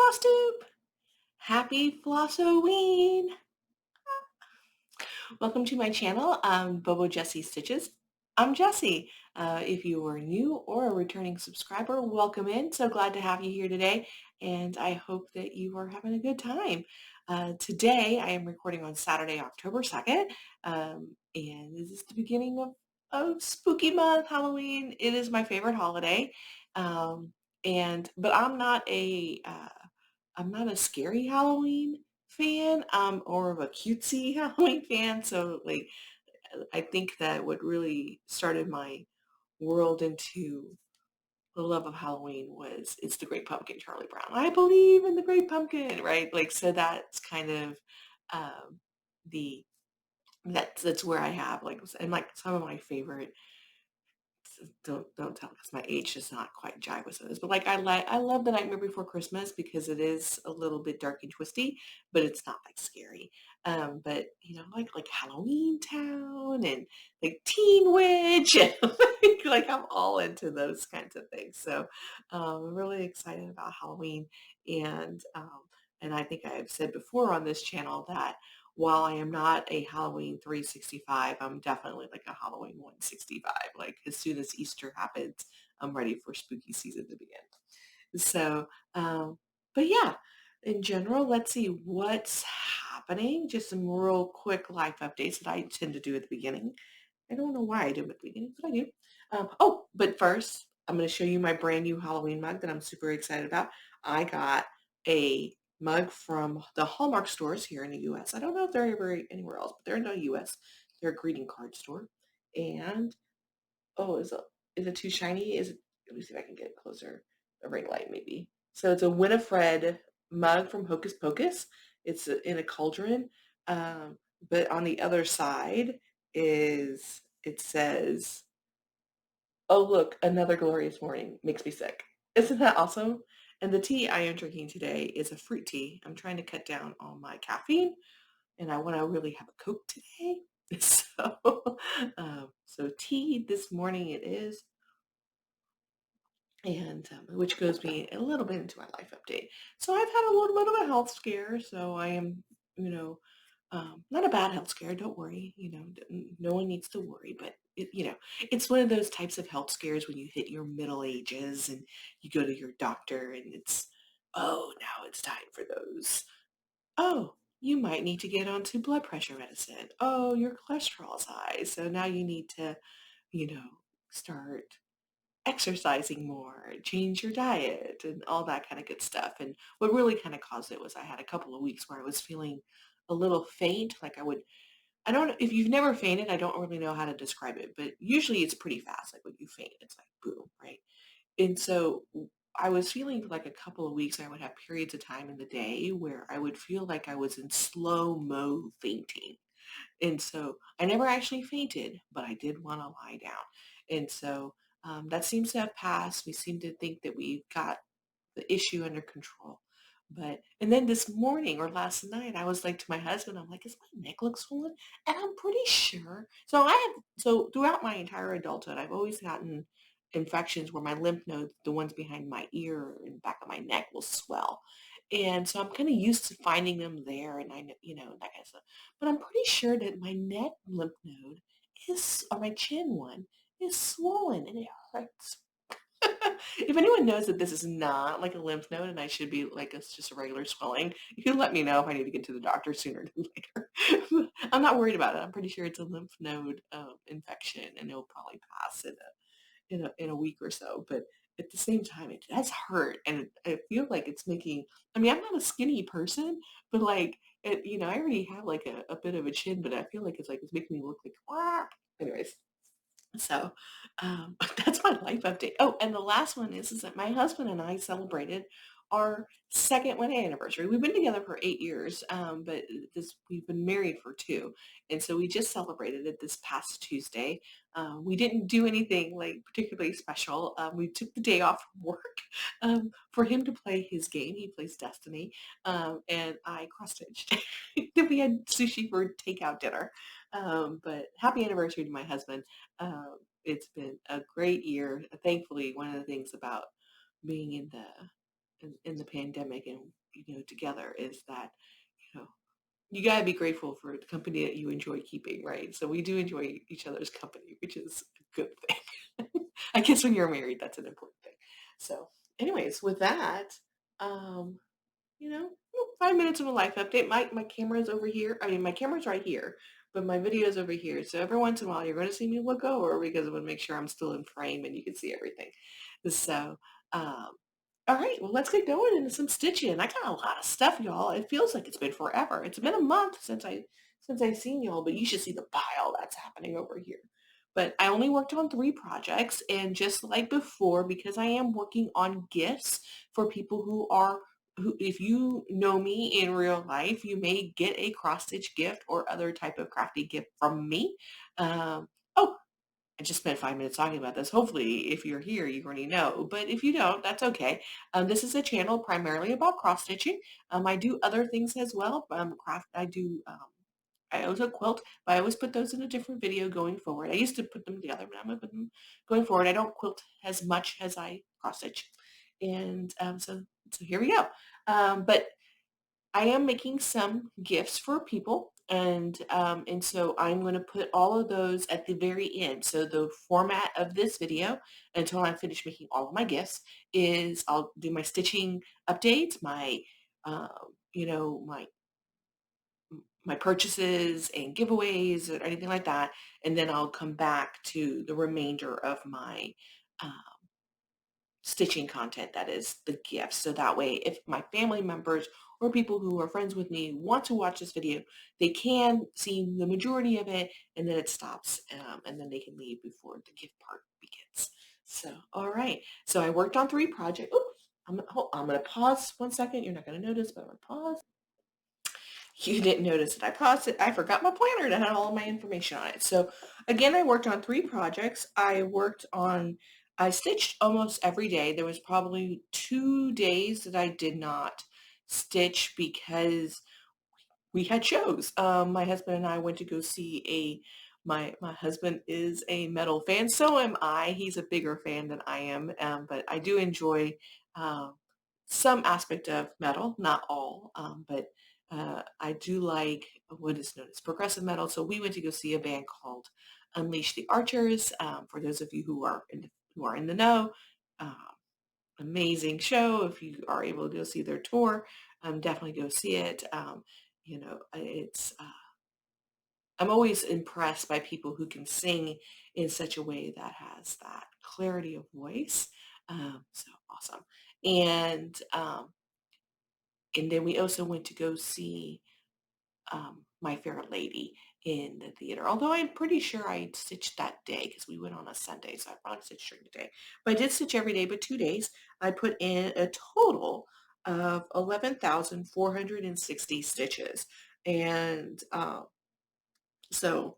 Flosstube! Happy Flossoween! Welcome to my channel, Bobo Jessie Stitches. I'm Jessie. If you are new or a returning subscriber, welcome in. So glad to have you here today, and I hope that you are having a good time. Today, I am recording on Saturday, October 2nd, and this is the beginning of spooky month, Halloween. It is my favorite holiday, but I'm not a scary Halloween fan, or of a cutesy Halloween fan. So I think that what really started my world into the love of Halloween was it's the Great Pumpkin, Charlie Brown. I believe in the Great Pumpkin, right? So that's kind of um, the that's where I have and some of my favorite. Don't tell because my age does not quite jive with those. But I love The Nightmare Before Christmas because it is a little bit dark and twisty, but it's not scary. But like Halloween Town and like Teen Witch, and I'm all into those kinds of things. So I'm really excited about Halloween, and um, and I think I've said before on this channel that while I am not a Halloween 365, I'm definitely like a Halloween 165. Like as soon as Easter happens, I'm ready for spooky season to begin. So, but yeah, in general, let's see what's happening. Just some real quick life updates that I tend to do at the beginning. I don't know why I do them at the beginning, but I do. But first, I'm going to show you my brand new Halloween mug that I'm super excited about. I got a mug from the Hallmark stores here in the U.S. I don't know if they're ever anywhere else, but they're in the U.S. They're a greeting card store. And, oh, is it too shiny? Let me see if I can get it closer. A ring light, maybe. So it's a Winifred mug from Hocus Pocus. It's in a cauldron. But on the other side it says, "Oh, look, another glorious morning. Makes me sick." Isn't that awesome? And the tea I am drinking today is a fruit tea. I'm trying to cut down on my caffeine, and I want to really have a Coke today. So tea this morning it is, and which goes me a little bit into my life update. So I've had a little bit of a health scare, so I am, not a bad health scare. Don't worry, no one needs to worry, but it's one of those types of health scares when you hit your middle ages and you go to your doctor and oh, now it's time for those. Oh, you might need to get onto blood pressure medicine. Oh, your cholesterol's high, so now you need to, you know, start exercising more, change your diet, and all that kind of good stuff. And what really kind of caused it was I had a couple of weeks where I was feeling a little faint. I don't know if you've never fainted, I don't really know how to describe it, but usually it's pretty fast. Like when you faint, it's like boom, right? And so I was feeling for like a couple of weeks, I would have periods of time in the day where I would feel like I was in slow-mo fainting. And so I never actually fainted, but I did want to lie down. And so that seems to have passed. We seem to think that we've got the issue under control. And then this morning or last night, I was like to my husband, I'm like, is my neck look swollen? And I'm pretty sure. So throughout my entire adulthood, I've always gotten infections where my lymph nodes, the ones behind my ear and back of my neck will swell. And so I'm kind of used to finding them there and I know, that kind of stuff. But I'm pretty sure that my neck lymph node or my chin one is swollen and it hurts. If anyone knows that this is not like a lymph node and I should be like it's just a regular swelling, you can let me know if I need to get to the doctor sooner than later. I'm not worried about it. I'm pretty sure it's a lymph node infection and it'll probably pass in a week or so. But at the same time, it does hurt, and I feel like it's making. I mean, I'm not a skinny person, but I already have like a bit of a chin, but I feel like it's making me look like. "Wah." Anyways, so that's my life update. Oh, and the last one is that my husband and I celebrated our second wedding anniversary. We've been together for 8 years, but we've been married for 2, and so we just celebrated it this past Tuesday. We didn't do anything like particularly special. We took the day off from work for him to play his game. He plays Destiny, and I cross-stitched. Then we had sushi for takeout dinner. But happy anniversary to my husband. It's been a great year. Thankfully, one of the things about being in the pandemic and together is that, you know, you gotta be grateful for the company that you enjoy keeping, right? So we do enjoy each other's company, which is a good thing. I guess when you're married, that's an important thing. So, anyways, with that, um, 5 minutes of a life update. My camera's over here. I mean, my camera's right here, but my video's over here. So every once in a while, you're going to see me look over because I want to make sure I'm still in frame and you can see everything. So, um, all right, well, let's get going into some stitching. I got a lot of stuff, y'all. It feels like it's been forever. It's been a month since I've seen y'all, but you should see the pile that's happening over here. But I only worked on 3 projects, and just like before, because I am working on gifts for people who, if you know me in real life, you may get a cross stitch gift or other type of crafty gift from me. Oh, I just spent 5 minutes talking about this. Hopefully, if you're here, you already know. But if you don't, that's okay. This is a channel primarily about cross stitching. I do other things as well. Craft. I do. I also quilt, but I always put those in a different video going forward. I used to put them together, but I'm gonna put them going forward. I don't quilt as much as I cross stitch, and so here we go. But I am making some gifts for people, and so I'm going to put all of those at the very end. So the format of this video, until I finish making all of my gifts, is I'll do my stitching updates, um, you know, my my purchases and giveaways or anything like that, and then I'll come back to the remainder of my uh, stitching content, that is the gifts. So that way, if my family members or people who are friends with me want to watch this video, they can see the majority of it, and then it stops, and then they can leave before the gift part begins. So, all right. So I worked on 3 projects. Oops. I'm gonna pause 1 second. You're not gonna notice, but I'm gonna pause. You didn't notice that I paused it. I forgot my planner that had all of my information on it. So again, I worked on 3 projects. I stitched almost every day. There was probably 2 days that I did not stitch because we had shows. My husband and I went to go see my husband is a metal fan. So am I. He's a bigger fan than I am. But I do enjoy um, some aspect of metal, not all. But I do like what is known as progressive metal. So we went to go see a band called Unleash the Archers. For those of you who are in the know, um, amazing show. If you are able to go see their tour, definitely go see it. It's I'm always impressed by people who can sing in such a way that has that clarity of voice. So awesome. And then we also went to go see My Fair Lady in the theater. Although I'm pretty sure I stitched that day because we went on a Sunday, so I probably stitched during the day. But I did stitch every day, but 2 days. I put in a total of 11,460 stitches. And so,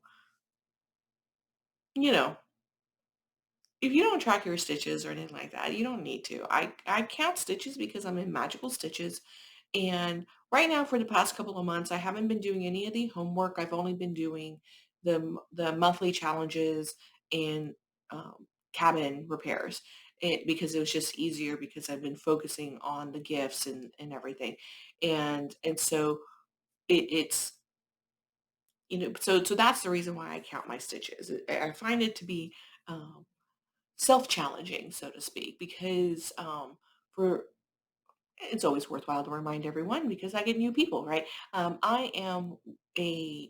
you know, if you don't track your stitches or anything like that, you don't need to. I count stitches because I'm in magical stitches. And right now, for the past couple of months, I haven't been doing any of the homework. I've only been doing the monthly challenges and cabin repairs, because it was just easier because I've been focusing on the gifts and everything. And so it's so that's the reason why I count my stitches. I find it to be um, self-challenging, so to speak, because for it's always worthwhile to remind everyone because I get new people, right? I am a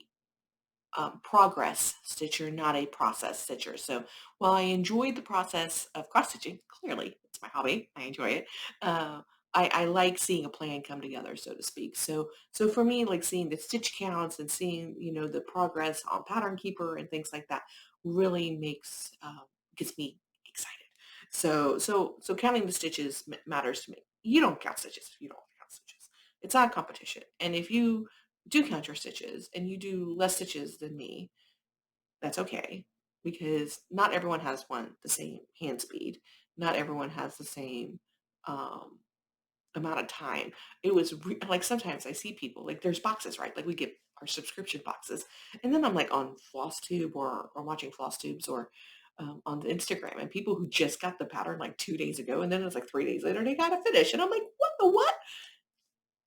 progress stitcher, not a process stitcher. So while I enjoy the process of cross stitching, clearly it's my hobby, I enjoy it. Uh, I like seeing a plan come together, so to speak. So for me, like seeing the stitch counts and seeing the progress on Pattern Keeper and things like that really gets me excited. So counting the stitches matters to me. You don't count stitches if you don't count stitches. It's not a competition, and if you do count your stitches and you do less stitches than me, that's okay because not everyone has the same hand speed. Not everyone has the same um, amount of time. Like sometimes I see people like there's boxes, right? Like we get our subscription boxes, and then I'm like on Flosstube or watching Flosstubes or on the Instagram, and people who just got the pattern like 2 days ago, and then it's like 3 days later they got to finish, and I'm like, what the what?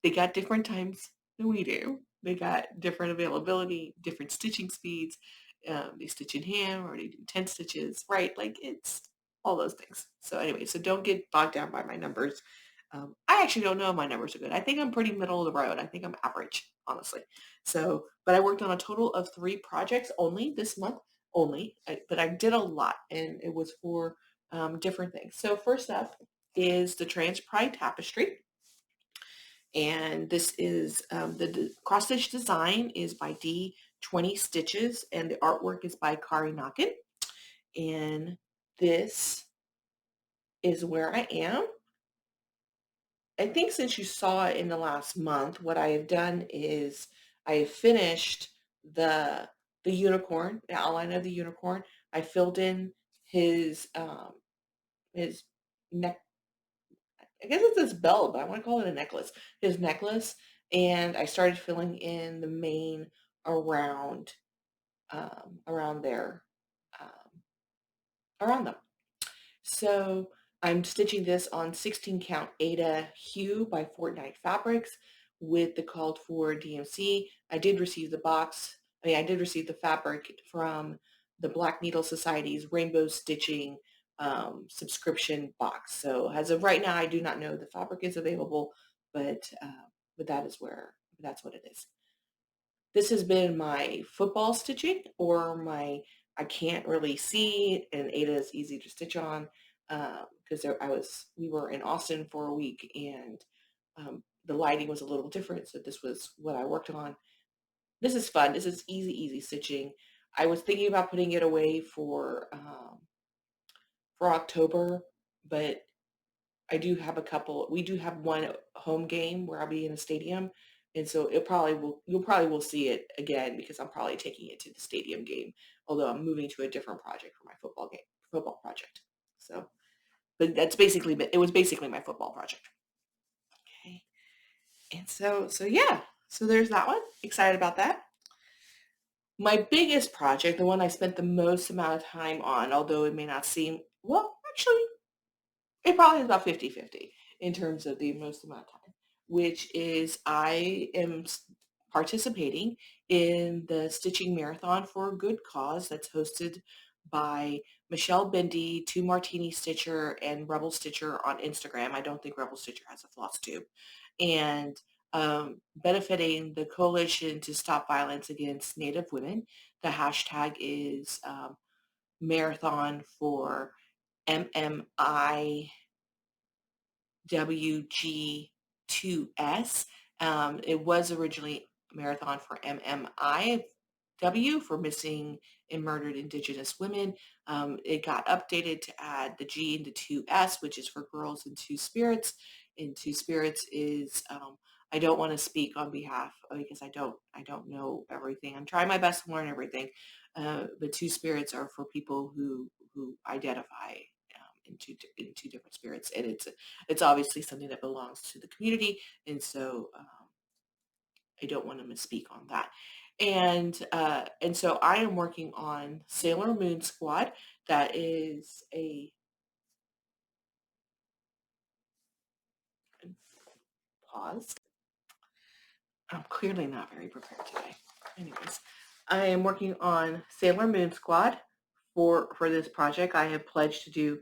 They got different times than we do. They got different availability, different stitching speeds. They stitch in hand or they do 10 stitches, right? Like it's all those things. So anyway, so don't get bogged down by my numbers. I actually don't know if my numbers are good. I think I'm pretty middle of the road. I think I'm average, honestly. So, but I worked on a total of 3 projects only this month, but I did a lot and it was for different things. So first up is the Trans Pride Tapestry. And this is the cross stitch design is by D20 Stitches and the artwork is by Kari Nakin. And this is where I am. I think since you saw it in the last month, what I have done is I have finished the unicorn, the outline of the unicorn. I filled in his neck. I guess it's his belt, but I want to call it a necklace. His necklace, and I started filling in the mane around around there, um, around them. So I'm stitching this on 16 count Ada Hue by Fortnite Fabrics with the called for DMC. I did receive the box. I did receive the fabric from the Black Needle Society's Rainbow Stitching subscription box. So as of right now, I do not know the fabric is available, but that's what it is. This has been my football stitching or I can't really see, and Ada is easy to stitch on because we were in Austin for a week and the lighting was a little different. So this was what I worked on. This is fun. This is easy stitching. I was thinking about putting it away for October, but we do have one home game where I'll be in a stadium. And so you'll probably will see it again because I'm probably taking it to the stadium game, although I'm moving to a different project for my football project. So, but it was basically my football project. Okay. And so yeah, so there's that one. Excited about that. My biggest project, the one I spent the most amount of time on, although it may not seem, well, actually, it probably is about 50-50 in terms of the most amount of time, which is I am participating in the Stitching Marathon for a Good Cause that's hosted by Michelle Bendy, Two Martini Stitcher, and Rebel Stitcher on Instagram. I don't think Rebel Stitcher has a Flosstube. And benefiting the Coalition to Stop Violence Against Native Women. The hashtag is Marathon for MMI WG2S. It was originally Marathon for MMIW for Missing and Murdered Indigenous Women. It got updated to add the G into 2S, which is for Girls in Two Spirits. And Two Spirits is I don't want to speak on behalf because I don't know everything. I'm trying my best to learn everything. But Two Spirits are for people who identify in two different spirits, and it's obviously something that belongs to the community, and so I don't want to misspeak on that. And so I am working on Sailor Moon Squad. That is a pause. I'm clearly not very prepared today. Anyways, I am working on Sailor Moon Squad for this project. I have pledged to do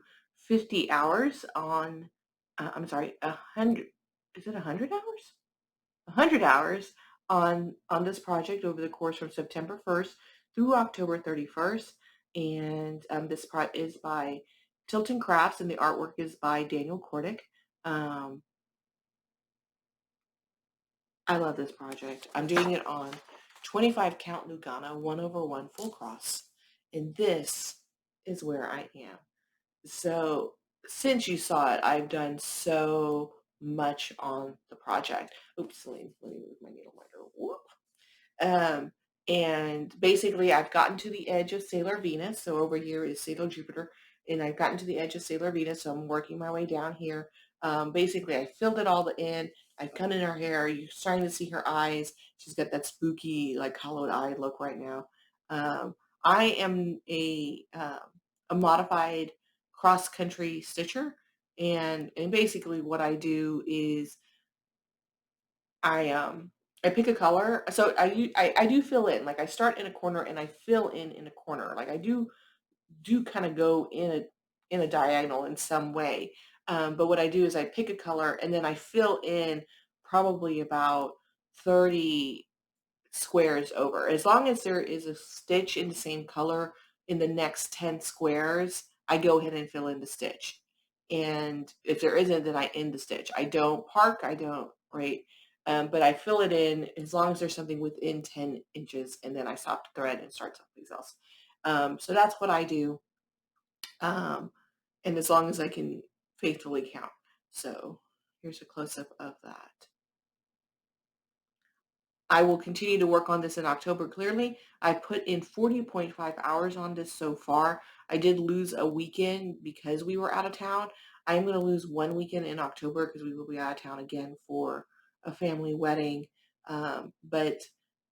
50 hours on. I'm sorry, 100. Is it 100 hours? 100 hours on this project over the course from September 1st through October 31st. And this is by Tilton Crafts, and the artwork is by Daniel Kordick. I love this project. I'm doing it on 25 count lugana, 1/1 full cross. And this is where I am. So since you saw it, I've done so much on the project. Oops, let me move my needle marker. Whoop. Um, and basically I've gotten to the edge of Sailor Venus. So over here is Sailor Jupiter, and I've gotten to the edge of Sailor Venus. So I'm working my way down here. Basically I filled it all in. I've cut in her hair. You're starting to see her eyes. She's got that spooky, like hollowed eye look right now. I am a modified cross-country stitcher. And basically what I do is I pick a color. So I do fill in. Like I start in a corner and I fill in a corner. Like I do kind of go in a diagonal in some way. But what I do is I pick a color and then I fill in probably about 30 squares over. As long as there is a stitch in the same color in the next 10 squares, I go ahead and fill in the stitch. And if there isn't, then I end the stitch. I don't park, I don't, right? But I fill it in as long as there's something within 10 inches, and then I stop the thread and start something else. So that's what I do. Um, and as long as I can faithfully count. So here's a close-up of that. I will continue to work on this in October. Clearly, I put in 40.5 hours on this so far. I did lose a weekend because we were out of town. I am going to lose one weekend in October because we will be out of town again for a family wedding. But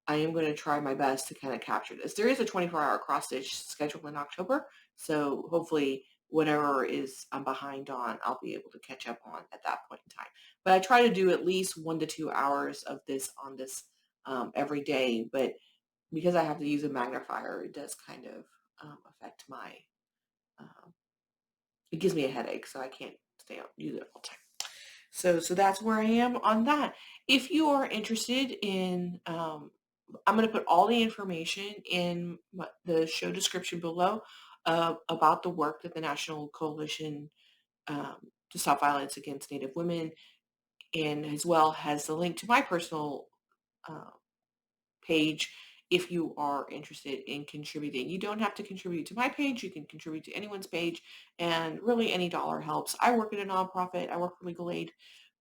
I am going to try my best to kind of capture this. There is a 24-hour cross stitch scheduled in October. So hopefully whatever is I'm behind on, I'll be able to catch up on at that point in time. But I try to do at least 1 to 2 hours of this on this every day, but because I have to use a magnifier, it does kind of affect my, um, it gives me a headache, so I can't use it all the time. So that's where I am on that. If you are interested in, I'm going to put all the information in the show description below about the work that the National Coalition to Stop Violence Against Native Women, and as well has the link to my personal uh, page if you are interested in contributing. You don't have to contribute to my page. You can contribute to anyone's page, and really any dollar helps. I work at a nonprofit. I work for legal aid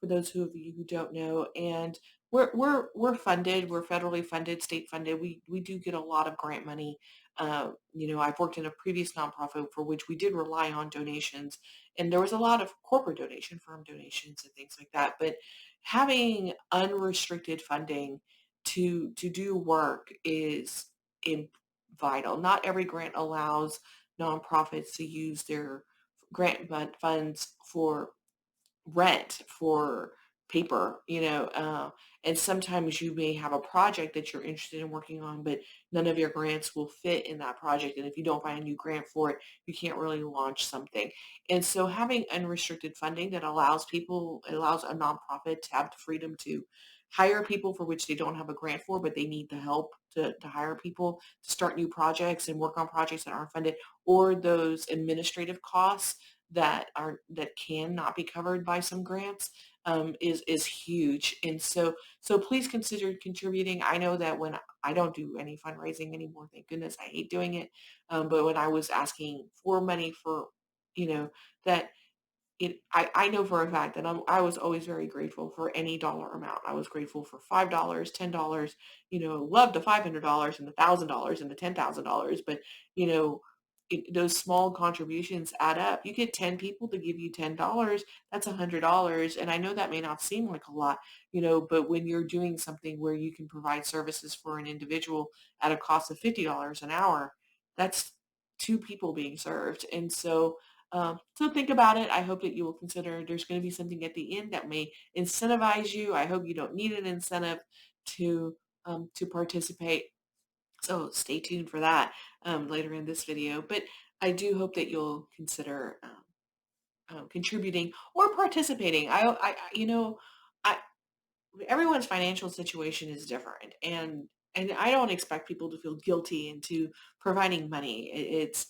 for those of you who don't know, and we're funded. We're federally funded, state funded. We do get a lot of grant money. I've worked in a previous nonprofit for which we did rely on donations, and there was a lot of corporate donation, firm donations, and things like that. But having unrestricted funding to do work is in, vital. Not every grant allows nonprofits to use their funds for rent, for paper, and sometimes you may have a project that you're interested in working on, but none of your grants will fit in that project. And if you don't find a new grant for it, you can't really launch something. And so having unrestricted funding that allows a nonprofit to have the freedom to hire people for which they don't have a grant for, but they need the help to hire people to start new projects and work on projects that aren't funded, or those administrative costs that cannot be covered by some grants, is huge. And so please consider contributing. I know that when I don't do any fundraising anymore, thank goodness, I hate doing it. But when I was asking for money for, that I know for a fact that I was always very grateful for any dollar amount. I was grateful for $5, $10, love the $500 and the $1,000 and the $10,000. But, you know, those small contributions add up. You get 10 people to give you $10, that's $100. And I know that may not seem like a lot, but when you're doing something where you can provide services for an individual at a cost of $50 an hour, that's two people being served. And so think about it. I hope that you will consider. There's going to be something at the end that may incentivize you. I hope you don't need an incentive to participate. So stay tuned for that later in this video. But I do hope that you'll consider contributing or participating. I everyone's financial situation is different, and I don't expect people to feel guilty into providing money. It's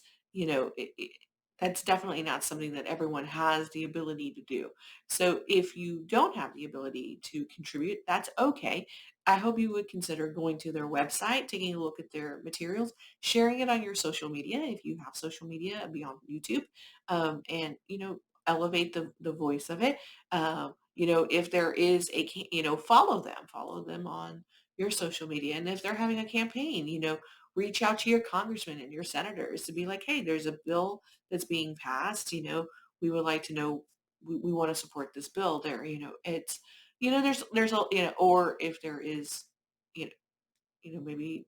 that's definitely not something that everyone has the ability to do. So if you don't have the ability to contribute, that's okay. I hope you would consider going to their website, taking a look at their materials, sharing it on your social media if you have social media beyond YouTube, and elevate the voice of it. If there is follow them on your social media. And if they're having a campaign, reach out to your congressmen and your senators to be like, hey, there's a bill that's being passed, we would like to know, we want to support this bill there, it's, there's a, or if there is, you know, maybe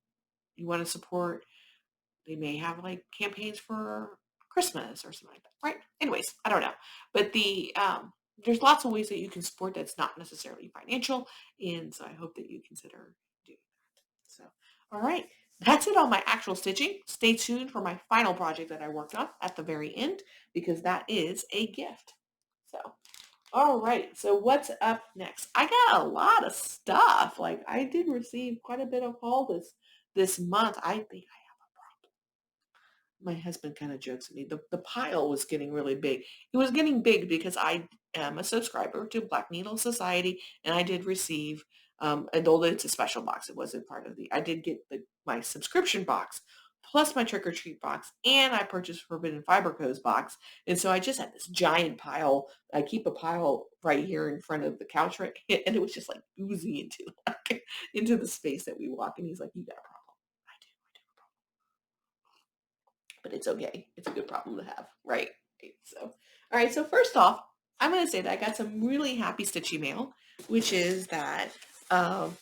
you want to support, they may have like campaigns for Christmas or something like that, right? Anyways, I don't know. But there's lots of ways that you can support that's not necessarily financial. And so I hope that you consider doing that. So, all right. That's it on my actual stitching. Stay tuned for my final project that I worked on at the very end because that is a gift. So, all right. So what's up next? I got a lot of stuff. Like I did receive quite a bit of haul this month. I think my husband kind of jokes at me. The pile was getting really big. It was getting big because I am a subscriber to Black Needle Society, and I did receive, although it's a special box, it wasn't part of the. I did get my subscription box plus my trick or treat box, and I purchased Forbidden Fiber Co's box, and so I just had this giant pile. I keep a pile right here in front of the couch, right, and it was just like oozing into like into the space that we walk. And he's like, "You got a problem." I do. I do. But it's okay. It's a good problem to have, right? So, all right. So first off, I'm going to say that I got some really happy Stitchy Mail, which is that um,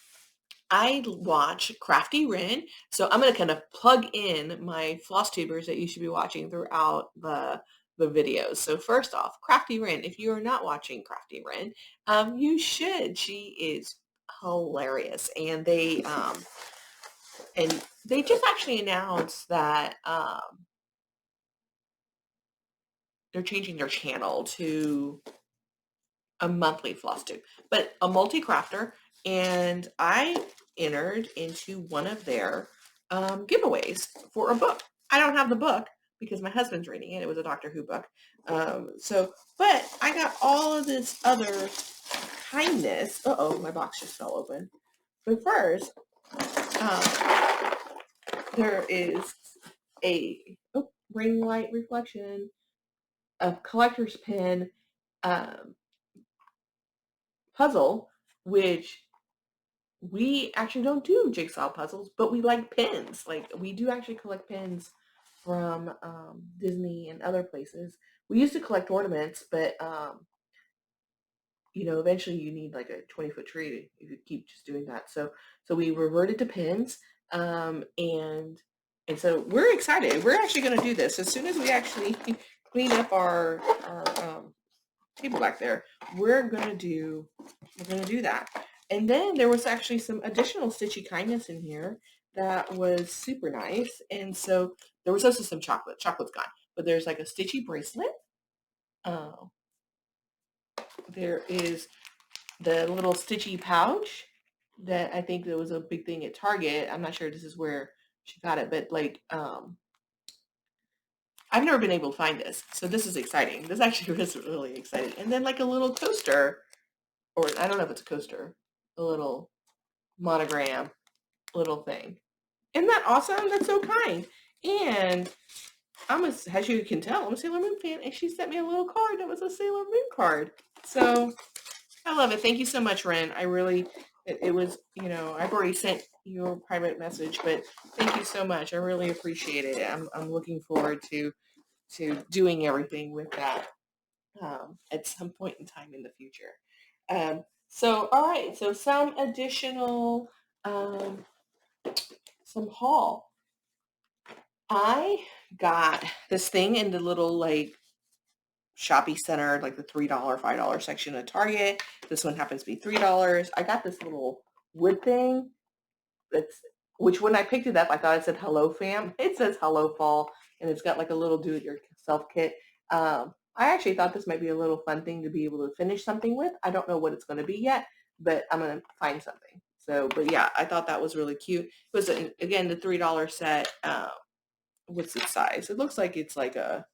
I watch Crafty Rin. So I'm going to kind of plug in my Flosstubers that you should be watching throughout the videos. So first off, Crafty Rin. If you are not watching Crafty Rin, you should. She is hilarious, and they just actually announced that they're changing their channel to a monthly Flosstube, but a multi-crafter. And I entered into one of their giveaways for a book. I don't have the book because my husband's reading it. It was a Doctor Who book. But I got all of this other kindness. Uh-oh, my box just fell open. But first, um, there is a ring light reflection, a collector's pin, um, puzzle, which we actually don't do jigsaw puzzles, but we like pins. Like we do actually collect pins from Disney and other places. We used to collect ornaments, but eventually you need like a 20-foot tree if you keep just doing that. So we reverted to pins, and so we're excited. We're actually going to do this as soon as we actually clean up our table back there. We're gonna do that. And then there was actually some additional Stitchy kindness in here that was super nice. And so there was also some chocolate. Chocolate's gone, but there's like a Stitchy bracelet. Uh, there is the little Stitchy pouch that I think there was a big thing at Target. I'm not sure this is where she got it, but like I've never been able to find this, so this is exciting. This actually was really exciting. And then like a little coaster, or I don't know if it's a coaster, a little monogram little thing. Isn't that awesome? That's so kind. And as you can tell, I'm a Sailor Moon fan, and she sent me a little card that was a Sailor Moon card. So I love it. Thank you so much, Ren. I really, it was, I've already sent you a private message, but thank you so much. I really appreciate it. I'm looking forward to doing everything with that at some point in time in the future. So, all right. So some additional, some haul. I got this thing in the little like shopping center, like the $3, $5 section of Target. This one happens to be $3. I got this little wood thing which when I picked it up, I thought it said hello fam. It says hello fall, and it's got like a little do-it-yourself kit. I actually thought this might be a little fun thing to be able to finish something with. I don't know what it's going to be yet, but I'm going to find something. So, but yeah, I thought that was really cute. It was, again, the $3 set. What's its size? It looks like it's like a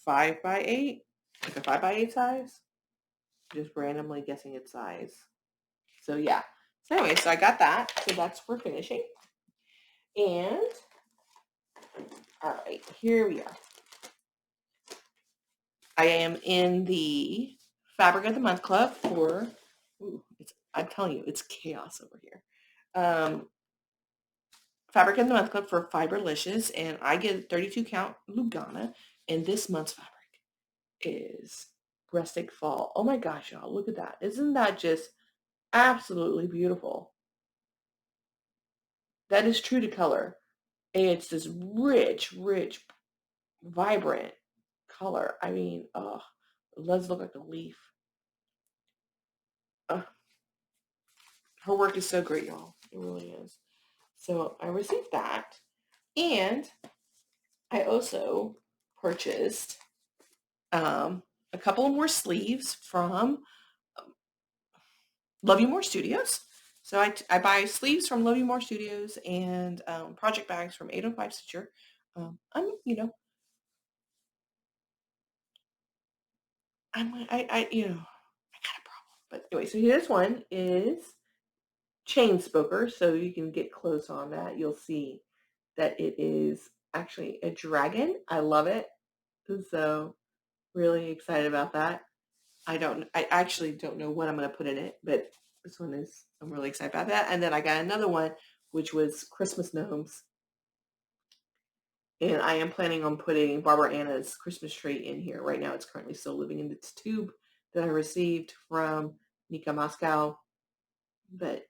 5x8, like a 5x8 size. Just randomly guessing its size. So yeah. So anyway, so I got that. So that's for finishing. And all right, here we are. I am in the Fabric of the Month Club for, I'm telling you, it's chaos over here. Fabric of the Month Club for Fiberlicious, and I get 32 count Lugana, and this month's fabric is Rustic Fall. Oh my gosh, y'all, look at that. Isn't that just absolutely beautiful? That is true to color. And it's this rich, vibrant color. I mean, oh, It does look like a leaf. Her work is so great, y'all. It really is. So I received that. And I also purchased a couple of more sleeves from Love You More Studios. So I buy sleeves from Love You More Studios and project bags from 805 Stitcher. I'm, you know, I got a problem. But anyway, so here's one is Chain Smoker. So you can get close on that. You'll see that it is actually a dragon. I love it. So really excited about that. I actually don't know what I'm going to put in it, but this one is, I'm really excited about that. And then I got another one, which was Christmas gnomes. And I am planning on putting Barbara Anna's Christmas tree in here. Right now it's currently still living in its tube that I received from Nika Moscow. But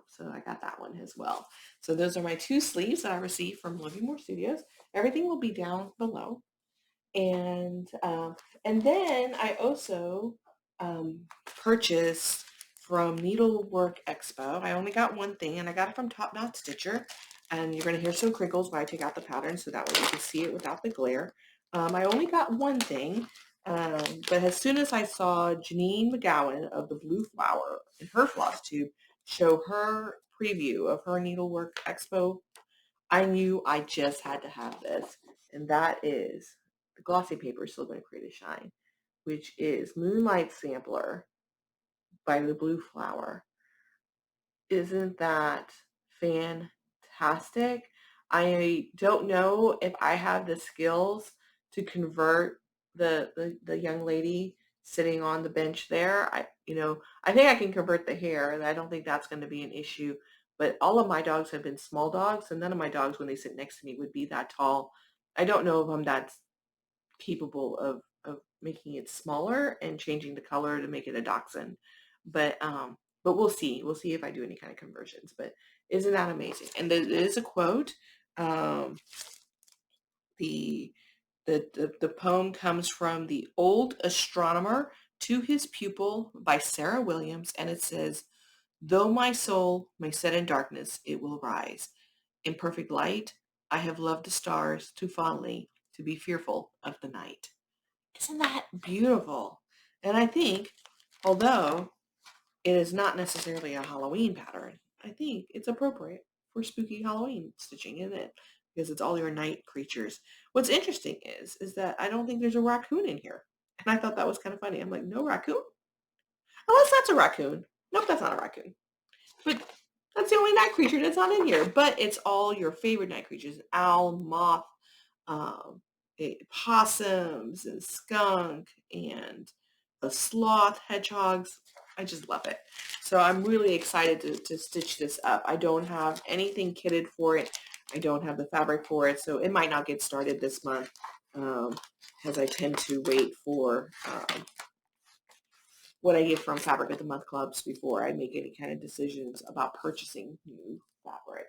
so I got that one as well. So those are my two sleeves that I received from Living More Studios. Everything will be down below. And then I also purchased from Needlework Expo. I only got one thing, and I got it from Top Knot Stitcher. And you're going to hear some crinkles when I take out the pattern, so that way you can see it without the glare. I only got one thing, but as soon as I saw Janine McGowan of the Blue Flower in her Flosstube show her preview of her Needlework Expo, I knew I just had to have this, and that is the glossy paper Still Going to Create a Shine, which is Moonlight Sampler by the Blue Flower. Isn't that fantastic? I don't know if I have the skills to convert the young lady sitting on the bench there. I think I can convert the hair, and I don't think that's going to be an issue. But all of my dogs have been small dogs, and none of my dogs, when they sit next to me, would be that tall. I don't know if I'm that capable of making it smaller and changing the color to make it a dachshund. But we'll see. We'll see if I do any kind of conversions. But isn't that amazing? And there is a quote. The the poem comes from The Old Astronomer to His Pupil by Sarah Williams, and it says, "Though my soul may set in darkness, it will rise. In perfect light, I have loved the stars too fondly to be fearful of the night." Isn't that beautiful? And I think, although it is not necessarily a Halloween pattern, I think it's appropriate for spooky Halloween stitching, isn't it? Because it's all your night creatures. What's interesting is that I don't think there's a raccoon in here. And I thought that was kind of funny. I'm like, no raccoon? Unless that's a raccoon. Nope, that's not a raccoon. But that's the only night creature that's not in here. But it's all your favorite night creatures. Owl, moth, um, possums, and skunk, and the sloth, hedgehogs. I just love it. So I'm really excited to stitch this up. I don't have anything kitted for it. I don't have the fabric for it. So it might not get started this month, as I tend to wait for what I get from Fabric of the Month clubs before I make any kind of decisions about purchasing new fabric.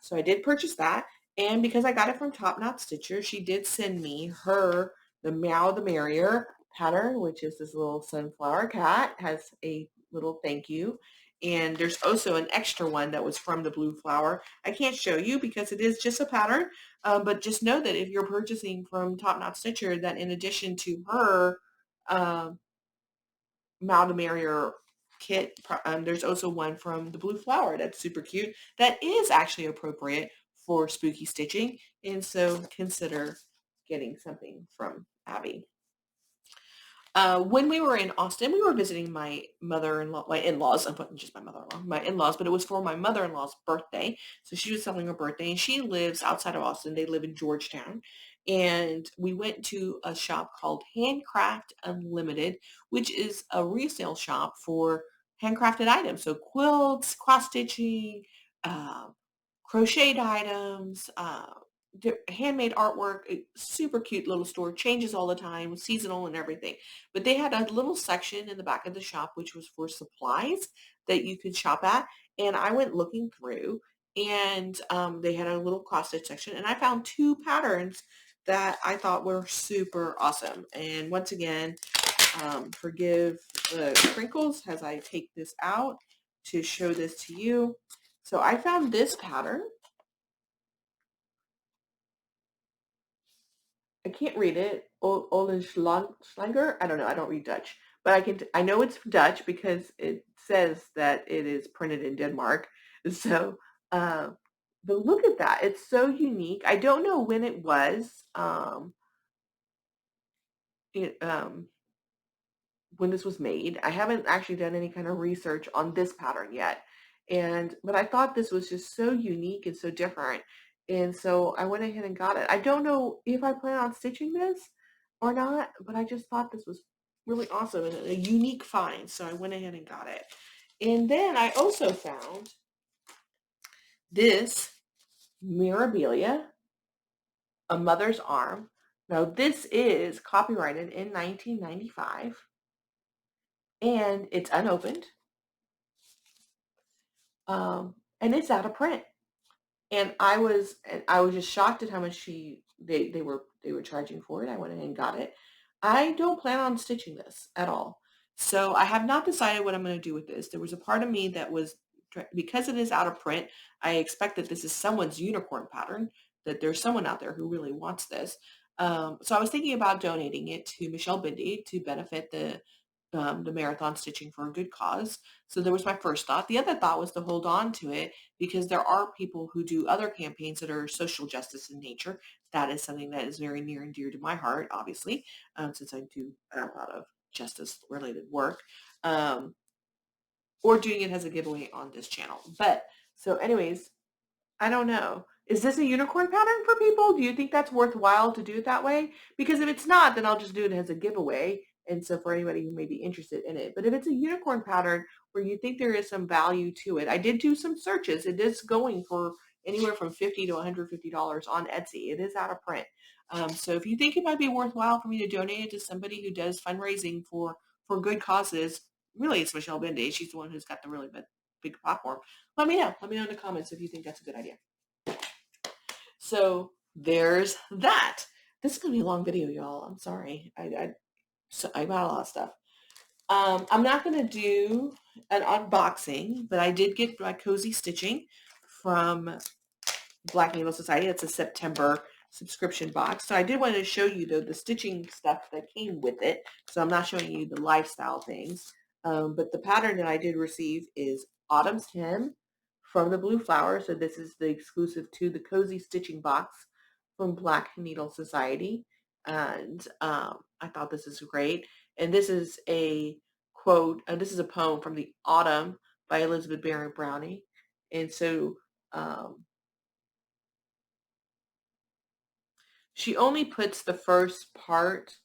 So I did purchase that. And because I got it from Top Knot Stitcher, she did send me the Meow the Merrier pattern, which is this little sunflower cat. Has a little thank you. And there's also an extra one that was from the Blue Flower. I can't show you because it is just a pattern, but just know that if you're purchasing from Top Knot Stitcher, that in addition to her Meow the Merrier kit, there's also one from the Blue Flower that's super cute that is actually appropriate for spooky stitching, and so consider getting something from Abby. When we were in Austin, we were visiting my mother-in-law, my in-laws. I'm putting just my mother-in-law, my in-laws, but it was for my mother-in-law's birthday. So she was celebrating her birthday, and she lives outside of Austin. They live in Georgetown. And we went to a shop called Handcraft Unlimited, which is a resale shop for handcrafted items. So quilts, cross-stitching, uh, crocheted items, handmade artwork, a super cute little store, changes all the time, seasonal and everything. But they had a little section in the back of the shop which was for supplies that you could shop at. And I went looking through, and they had a little cross stitch section, and I found two patterns that I thought were super awesome. And once again, Forgive the crinkles as I take this out to show this to you. So I found this pattern. I can't read it. Oldenschlager. I don't know. I don't read Dutch, but I know it's Dutch because it says that it is printed in Denmark. So, uh, but look at that. It's so unique. I don't know when it was. It, when this was made. I haven't actually done any kind of research on this pattern yet. But I thought this was just so unique and so different. And so I went ahead and got it. I don't know if I plan on stitching this or not, but I just thought this was really awesome and a unique find. So I went ahead and got it. And then I also found this Mirabilia, A Mother's Arm. Now this is copyrighted in 1995 and it's unopened. And it's out of print. And I was just shocked at how much they were charging for it. I went ahead and got it. I don't plan on stitching this at all. So I have not decided what I'm going to do with this. There was a part of me that was, because it is out of print, I expect that this is someone's unicorn pattern, that there's someone out there who really wants this. So I was thinking about donating it to Michelle Bindi to benefit the marathon stitching for a good cause. So there was my first thought. The other thought was to hold on to it because there are people who do other campaigns that are social justice in nature. That is something that is very near and dear to my heart, obviously, since I do a lot of justice-related work, or doing it as a giveaway on this channel. But so anyways, I don't know. Is this a unicorn pattern for people? Do you think that's worthwhile to do it that way? Because if it's not, then I'll just do it as a giveaway. And so for anybody who may be interested in it. But if it's a unicorn pattern where you think there is some value to it, I did do some searches. It is going for anywhere from $50 to $150 on Etsy. It is out of print. So if you think it might be worthwhile for me to donate it to somebody who does fundraising for good causes, really it's Michelle Bindi. She's the one who's got the really big platform. Let me know. Let me know in the comments if you think that's a good idea. So there's that. This is going to be a long video, y'all. I'm sorry. I got a lot of stuff. I'm not going to do an unboxing, but I did get my cozy stitching from Black Needle Society. It's a September subscription box. So I did want to show you the stitching stuff that came with it. So I'm not showing you the lifestyle things. But the pattern that I did receive is Autumn's Hymn from the Blue Flower. So this is the exclusive to the cozy stitching box from Black Needle Society. And I thought this is great. And this is a quote, this is a poem from the Autumn by Elizabeth Barrett Browning. And so she only puts the first part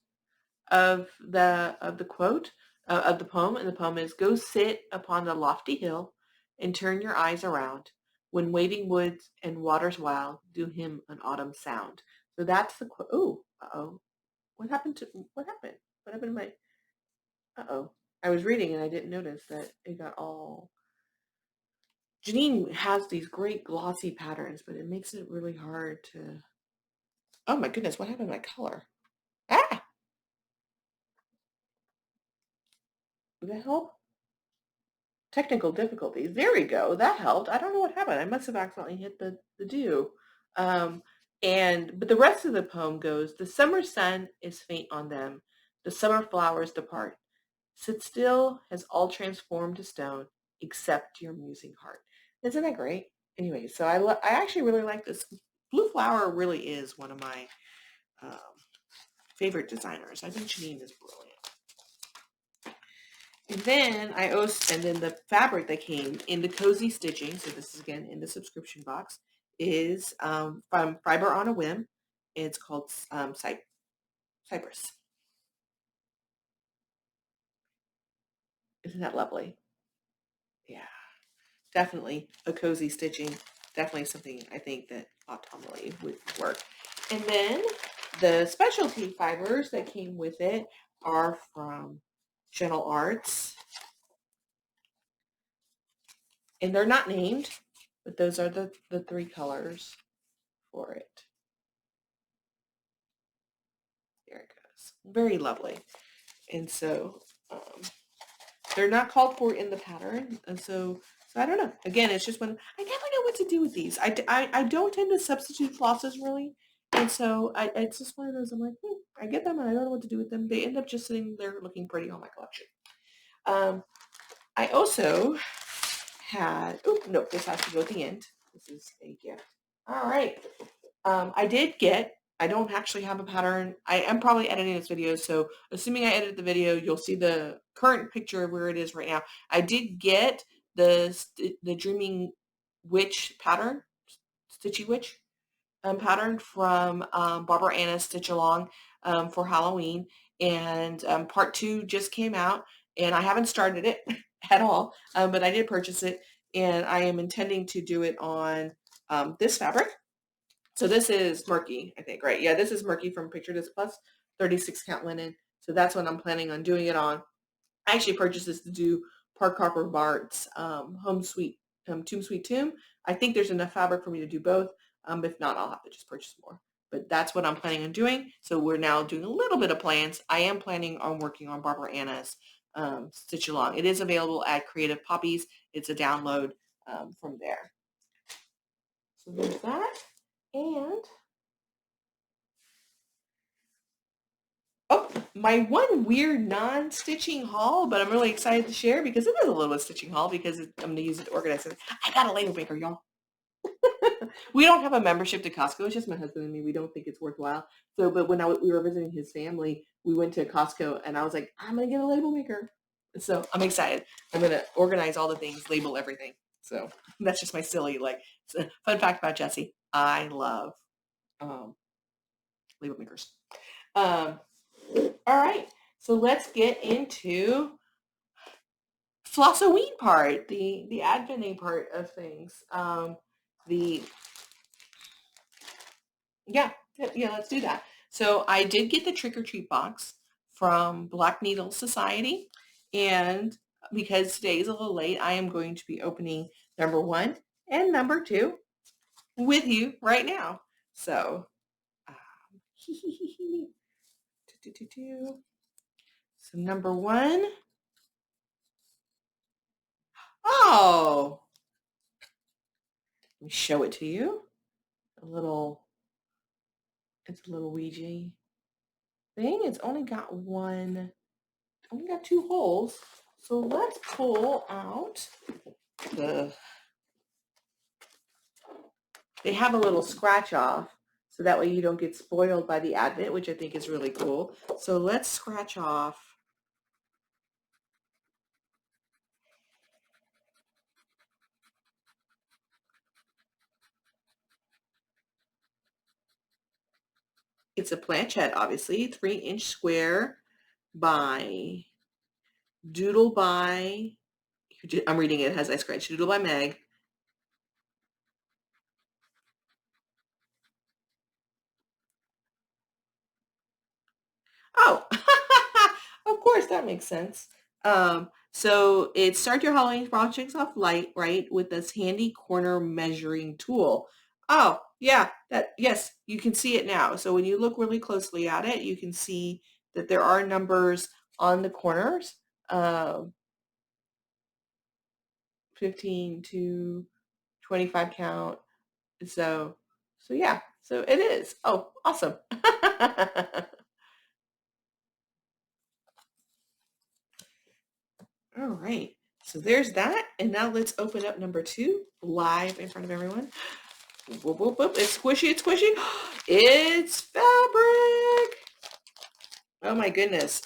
of the quote of the poem, and the poem is, "Go sit upon the lofty hill and turn your eyes around. When waving woods and waters wild do hymn an autumn sound." So that's the quote. Oh, uh-oh. What happened? What happened to my, uh-oh. I was reading and I didn't notice that it got all, Janine has these great glossy patterns, but it makes it really hard to, oh my goodness, what happened to my color? Ah! Did that help? Technical difficulties. There we go. That helped. I don't know what happened. I must have accidentally hit the do. But the rest of the poem goes, "The summer sun is faint on them. The summer flowers depart. Sit still has all transformed to stone, except your musing heart." Isn't that great? Anyway, so I actually really like this. Blue Flower really is one of my um, favorite designers. I think Janine is brilliant. And then the fabric that came in the cozy stitching, so this is again in the subscription box, is from Fiber on a Whim. It's called Cypress. Isn't that lovely? Yeah, definitely a cozy stitching. Definitely something I think that autumnally would work. And then the specialty fibers that came with it are from Gentle Arts. And they're not named, but those are the three colors for it. There it goes. Very lovely. And so they're not called for in the pattern. And so I don't know. Again, it's just when I never know what to do with these. I don't tend to substitute flosses really. And so it's just one of those, I'm like, I get them and I don't know what to do with them. They end up just sitting there looking pretty on my collection. I also had, oh, no, this has to go at the end. This is a gift. All right. I don't actually have a pattern. I am probably editing this video, so assuming I edited the video, you'll see the current picture of where it is right now. I did get the Dreaming Witch pattern, Stitchy Witch pattern from Barbara Anna's Stitch Along for Halloween, and part 2 just came out, and I haven't started it at all, but I did purchase it, and I am intending to do it on this fabric. So this is Murky, I think, right? Yeah, this is Murky from Picture This Plus, 36 count linen. So that's what I'm planning on doing it on. I actually purchased this to do Park Harper Bart's Home Sweet Tomb Sweet Tomb. I think there's enough fabric for me to do both. If not, I'll have to just purchase more. But that's what I'm planning on doing. So we're now doing a little bit of plans. I am planning on working on Barbara Anna's Stitch Along. It is available at Creative Poppies. It's a download from there. So there's that. And oh, my one weird non-stitching haul, but I'm really excited to share because it is a little bit stitching haul because I'm going to use it to organize it. I got a label maker, y'all. We don't have a membership to Costco. It's just my husband and me. We don't think it's worthwhile. So, but when we were visiting his family, we went to Costco and I was like, I'm going to get a label maker. So I'm excited. I'm going to organize all the things, label everything. So that's just my silly, fun fact about Jessie. I love label makers. All right. So let's get into Flossoween part, the adventing part of things. Yeah, let's do that. So I did get the trick or treat box from Black Needle Society, and because today is a little late, I am going to be opening number 1 and number 2 with you right now. So, so number 1. Oh, let me show it to you. It's a little Ouija thing. It's only got 2 holes. So let's pull out they have a little scratch off. So that way you don't get spoiled by the advent, which I think is really cool. So let's scratch off. It's a planchette, obviously, 3-inch square by Doodle by, I'm reading it as I scratch, Doodle by Meg. Oh, of course, that makes sense. So it start your Halloween projects off light, right, with this handy corner measuring tool. Oh, yeah, yes, you can see it now. So when you look really closely at it, you can see that there are numbers on the corners, 15 to 25 count. So yeah, so it is. Oh, awesome. All right, so there's that. And now let's open up number 2 live in front of everyone. Whoop, whoop, whoop. It's squishy, it's squishy. It's fabric. Oh my goodness,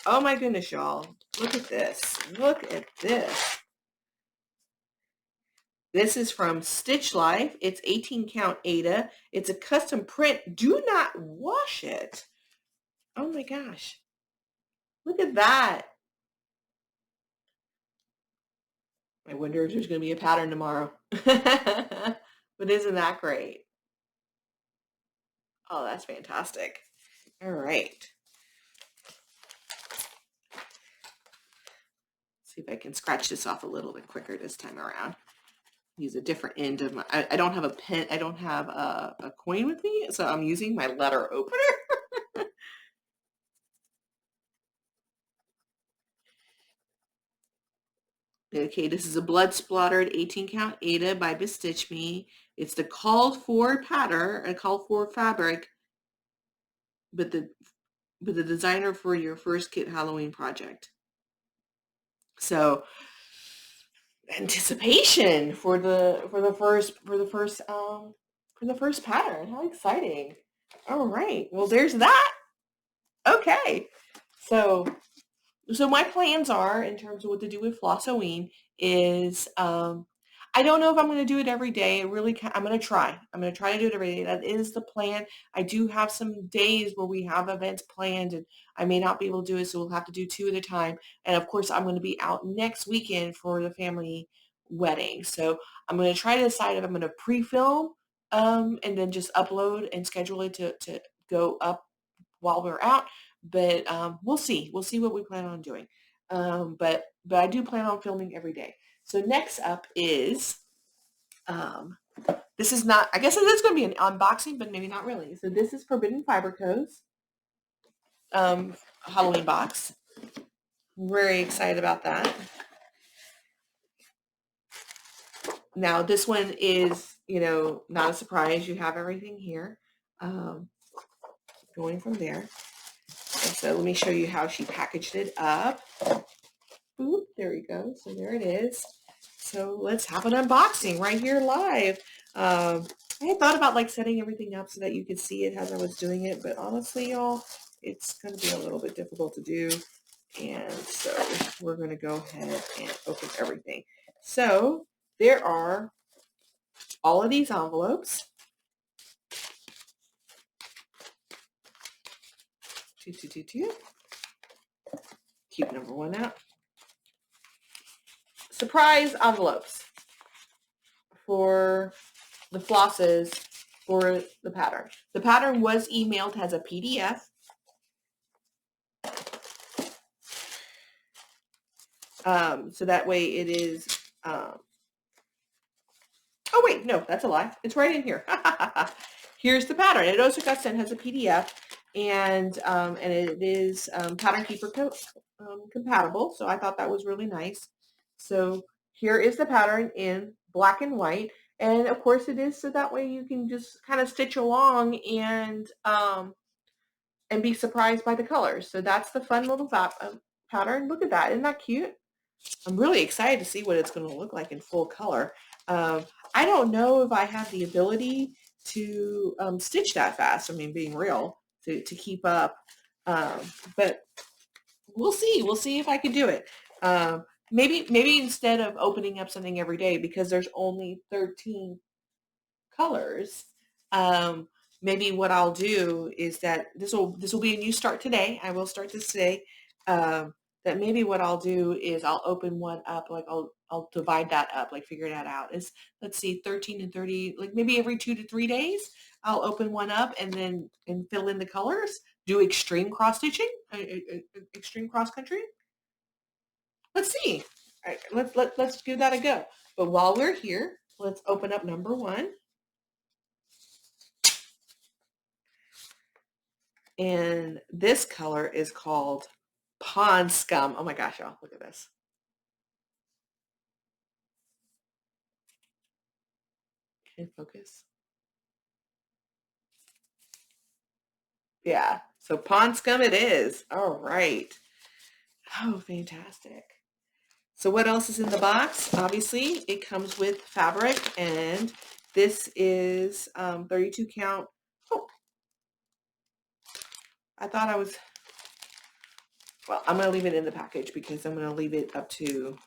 y'all. Look at this. Look at this. This is from Stitch Life. It's 18 count Ada. It's a custom print. Do not wash it. Oh my gosh. Look at that. I wonder if there's going to be a pattern tomorrow. But isn't that great? Oh, that's fantastic. All right. See if I can scratch this off a little bit quicker this time around. Use a different end of my, I don't have a pen, I don't have a coin with me, so I'm using my letter opener. Okay, this is a blood splattered 18 count Ada by Bestitch Me. It's the called for pattern, a called for fabric, but the designer for your first kit Halloween project. So anticipation for the first pattern. How exciting. All right. Well, there's that. Okay. So my plans are in terms of what to do with Flossoween is I don't know if I'm going to do it every day. I'm going to try. I'm going to try to do it every day. That is the plan. I do have some days where we have events planned and I may not be able to do it, so we'll have to do 2 at a time. And of course, I'm going to be out next weekend for the family wedding. So I'm going to try to decide if I'm going to pre-film and then just upload and schedule it to go up while we're out. But we'll see. We'll see what we plan on doing. But I do plan on filming every day. So next up is, this is not, I guess it is going to be an unboxing, but maybe not really. So this is Forbidden Fiber Co's Halloween box. Very excited about that. Now this one is, not a surprise. You have everything here. Going from there. And so let me show you how she packaged it up. Ooh, there we go. So there it is. So let's have an unboxing right here live. I had thought about like setting everything up so that you could see it as I was doing it, but honestly, y'all, it's going to be a little bit difficult to do. And so we're going to go ahead and open everything. So there are all of these envelopes. Keep number 1 out. Surprise envelopes for the flosses for the pattern. The pattern was emailed as a PDF. So that way it is, oh wait, no, that's a lie. It's right in here. Here's the pattern. It also got sent as a PDF and it is Pattern Keeper compatible. So I thought that was really nice. So here is the pattern in black and white. And of course it is so that way you can just kind of stitch along and be surprised by the colors. So that's the fun little pattern. Look at that. Isn't that cute? I'm really excited to see what it's going to look like in full color. I don't know if I have the ability to stitch that fast. I mean, being real, to keep up. But we'll see. We'll see if I can do it. Maybe instead of opening up something every day, because there's only 13 colors, maybe what I'll do is that this will be a new start today. I will start this today. That maybe what I'll do is I'll open one up, like I'll divide that up, like figure that out. Is, let's see, 13 and 30, like maybe every 2 to 3 days, I'll open one up and fill in the colors, do extreme cross stitching, extreme cross country. Let's see. All right, let's give that a go. But while we're here, let's open up number 1. And this color is called Pond Scum. Oh my gosh, y'all, look at this. Can you focus? Yeah, so Pond Scum it is. All right. Oh, fantastic. So what else is in the box? Obviously, it comes with fabric, and this is 32 count. Oh, I thought I was, well, I'm going to leave it in the package because I'm going to leave it up to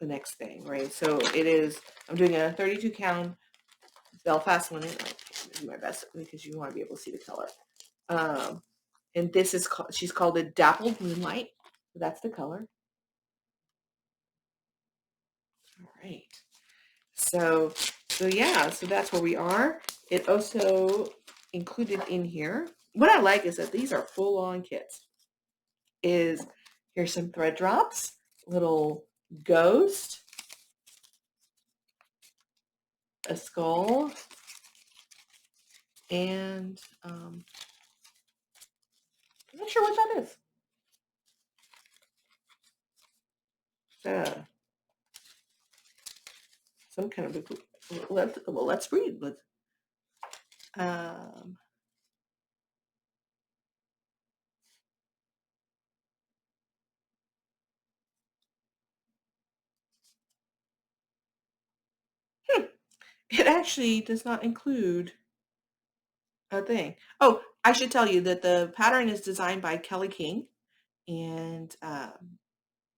the next thing, right? So it is, I'm doing a 32 count Belfast linen. I'll do my best because you want to be able to see the color. And this is, she's called it Dappled Moonlight. So that's the color. All right. So yeah, so that's where we are. It also included in here, what I like is that these are full-on kits. Here's some thread drops, little ghost, a skull, and I'm not sure what that is. some kind of let's read. Um, hmm, it actually does not include a thing. Oh, I should tell you that the pattern is designed by Kelly King, and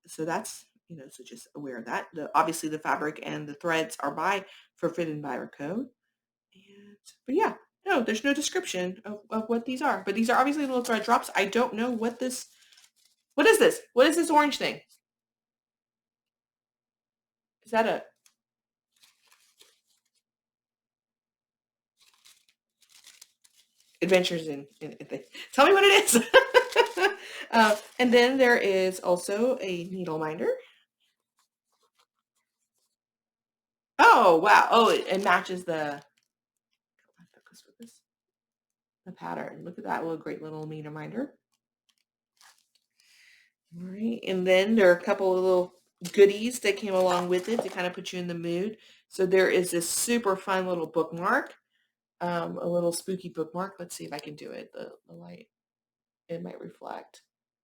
so that's so just aware of that. Obviously the fabric and the threads are by Forbidden Buyer Code, and but yeah, no, there's no description of what these are, but these are obviously little thread drops. I don't know what this. What is this? What is this orange thing? Is that a Adventures in thing? Tell me what it is. And then there is also a needle minder. Oh wow! Oh, it matches the pattern. Look at that little great little needle minder. All right, and then there are a couple of little goodies that came along with it to kind of put you in the mood. So there is this super fun little bookmark, a little spooky bookmark. Let's see if I can do it. The light, it might reflect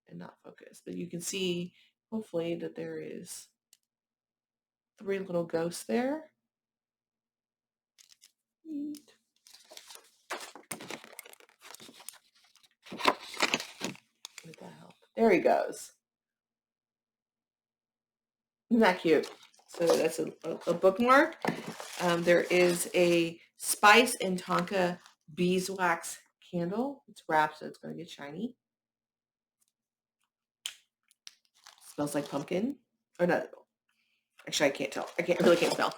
and not focus, but you can see hopefully that there is 3 little ghosts there. Neat. Would that help? There he goes. Isn't that cute? So that's a bookmark. There is a spice and tonka beeswax candle. It's wrapped, so it's going to get shiny. Smells like pumpkin. Or not. Actually, I can't tell. I really can't smell.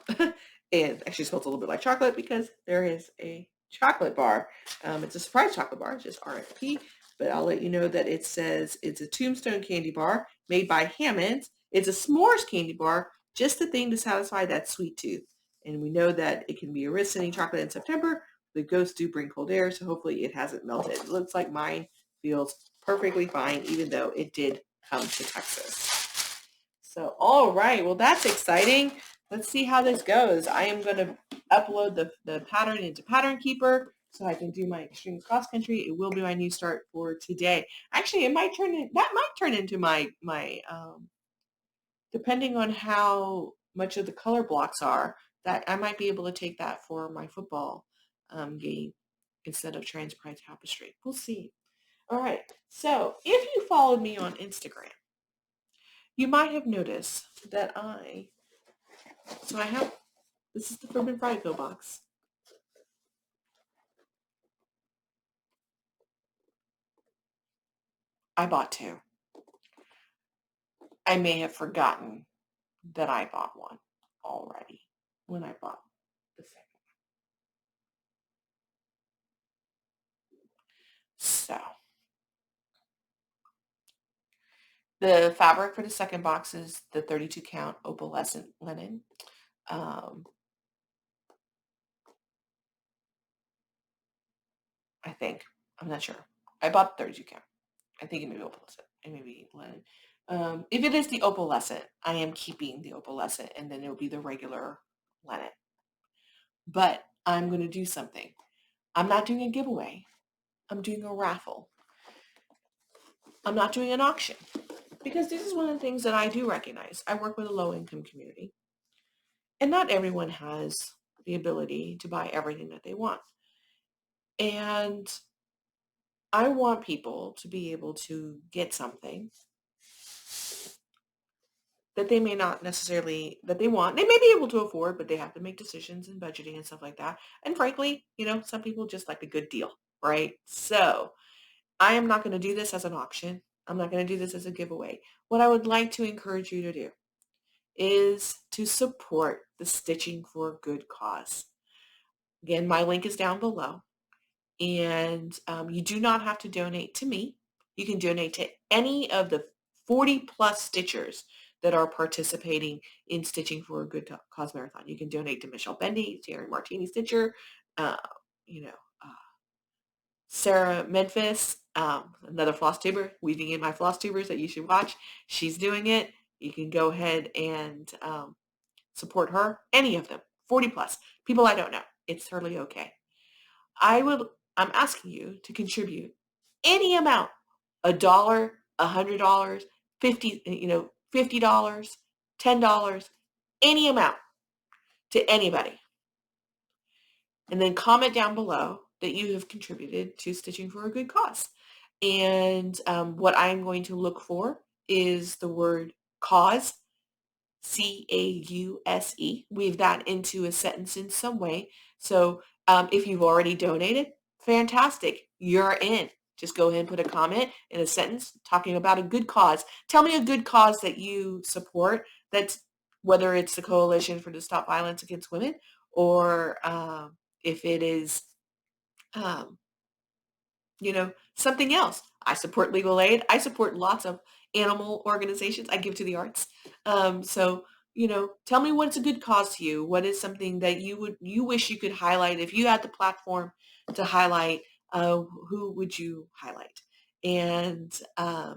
And actually smells a little bit like chocolate because there is a chocolate bar. It's a surprise chocolate bar. It's just RFP. But I'll let you know that it says it's a Tombstone candy bar made by Hammond's. It's a s'mores candy bar, just the thing to satisfy that sweet tooth. And we know that it can be a risk sending chocolate in September. The ghosts do bring cold air, so hopefully it hasn't melted. It looks like mine feels perfectly fine, even though it did come to Texas. So, all right. Well, that's exciting. Let's see how this goes. I am going to upload the pattern into Pattern Keeper so I can do my extreme cross country. It will be my new start for today. Actually, that might turn into my depending on how much of the color blocks are, that I might be able to take that for my football game instead of Transpride Tapestry. We'll see. All right. So, if you followed me on Instagram, you might have noticed that this is the Forbidden Friday Go box. I bought 2. I may have forgotten that I bought one already when I bought the second. So the fabric for the second box is the 32 count opalescent linen. I think. I'm not sure. I bought 32 count. I think it may be opalescent. It may be linen. If it is the opalescent, I am keeping the opalescent, and then it'll be the regular linen. But I'm going to do something. I'm not doing a giveaway. I'm doing a raffle. I'm not doing an auction because this is one of the things that I do recognize. I work with a low-income community, and not everyone has the ability to buy everything that they want. And I want people to be able to get something that they may not necessarily, that they want. They may be able to afford, but they have to make decisions and budgeting and stuff like that. And frankly, some people just like a good deal, right? So I am not going to do this as an auction. I'm not going to do this as a giveaway. What I would like to encourage you to do is to support the Stitching for a Good cause. Again, my link is down below. And you do not have to donate to me. You can donate to any of the 40 plus stitchers that are participating in Stitching for a Good Cause Marathon. You can donate to Michelle Bendy, Terry Martini Stitcher, uh, you know, Sarah Memphis, another Flosstuber, weaving in my Flosstubers that you should watch. She's doing it. You can go ahead and support her, any of them, 40 plus, people I don't know. It's totally okay. I'm asking you to contribute any amount, $1, $100, 50, $50, $10, any amount to anybody. And then comment down below that you have contributed to Stitching for a Good Cause. And what I'm going to look for is the word cause, C-A-U-S-E. Weave that into a sentence in some way. So if you've already donated, fantastic. You're in. Just go ahead and put a comment in a sentence talking about a good cause. Tell me a good cause that you support. That's whether it's the Coalition for to Stop Violence Against Women or if it is, something else. I support legal aid. I support lots of animal organizations. I give to the arts. So, tell me what's a good cause to you. What is something that you wish you could highlight? If you had the platform to highlight, who would you highlight? And, but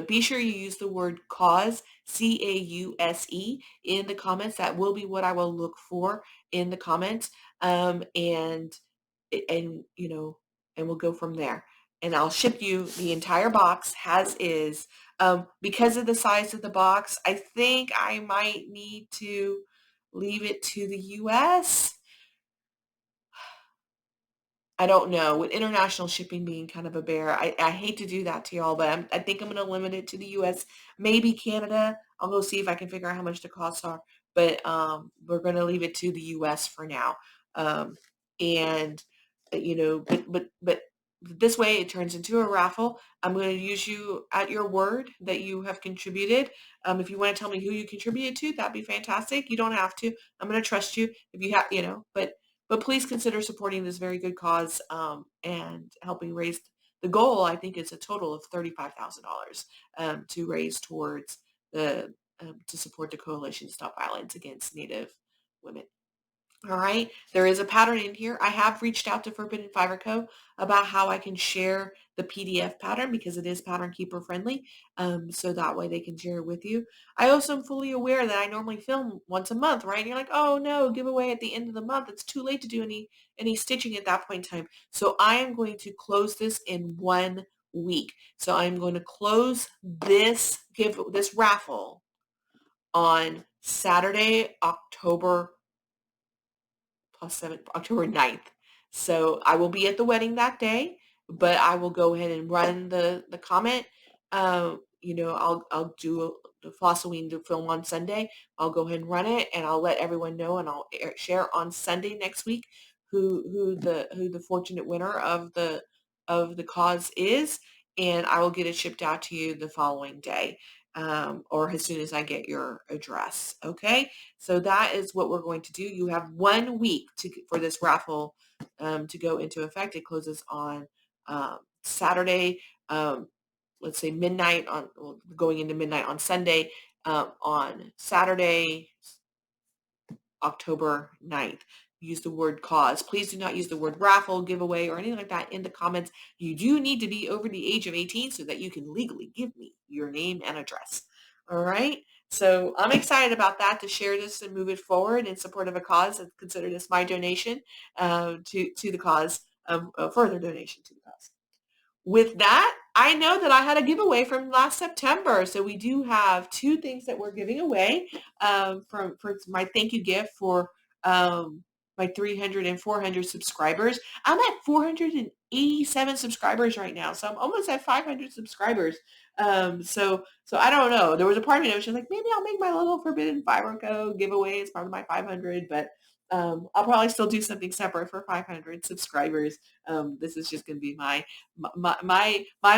be sure you use the word cause, C-A-U-S-E, in the comments. That will be what I will look for in the comments. And we'll go from there. And I'll ship you the entire box as is. Because of the size of the box, I think I might need to leave it to the US. I don't know. With international shipping being kind of a bear, I hate to do that to y'all, but I think I'm going to limit it to the US, maybe Canada. I'll go see if I can figure out how much the costs are, but we're going to leave it to the US for now. And but this way it turns into a raffle. I'm going to use you at your word that you have contributed. If you want to tell me who you contributed to, that'd be fantastic. You don't have to. I'm going to trust you if you have, but please consider supporting this very good cause and helping raise the goal. I think it's a total of $35,000 to raise towards to support the Coalition to Stop Violence Against Native Women. All right. There is a pattern in here. I have reached out to Forbidden Fiber Co. about how I can share the PDF pattern because it is Pattern Keeper friendly. So that way they can share it with you. I also am fully aware that I normally film once a month, right? And you're like, oh no, giveaway at the end of the month. It's too late to do any stitching at that point in time. So I am going to close this in 1 week. So I'm going to close this raffle on Saturday, October 9th. So I will be at the wedding that day, but I will go ahead and run the comment. I'll do the Flossoween to film on Sunday. I'll go ahead and run it, and I'll let everyone know, and I'll share on Sunday next week who the fortunate winner of the cause is, and I will get it shipped out to you the following day. Or as soon as I get your address. Okay. So that is what we're going to do. You have 1 week for this raffle to go into effect. It closes on Saturday, let's say midnight going into midnight on Sunday, on Saturday, October 9th. Use the word cause. Please do not use the word raffle, giveaway, or anything like that in the comments. You do need to be over the age of 18 so that you can legally give me your name and address. All right. So I'm excited about that, to share this and move it forward in support of a cause and consider this my donation to the cause, further donation to the cause. With that, I know that I had a giveaway from last September. So we do have 2 things that we're giving away for my thank you gift for my 300 and 400 subscribers. I'm at 487 subscribers right now. So I'm almost at 500 subscribers. So I don't know. There was a part of me that was just like, maybe I'll make my little Forbidden Fiber Co. giveaway as part of my 500, but I'll probably still do something separate for 500 subscribers. This is just going to be my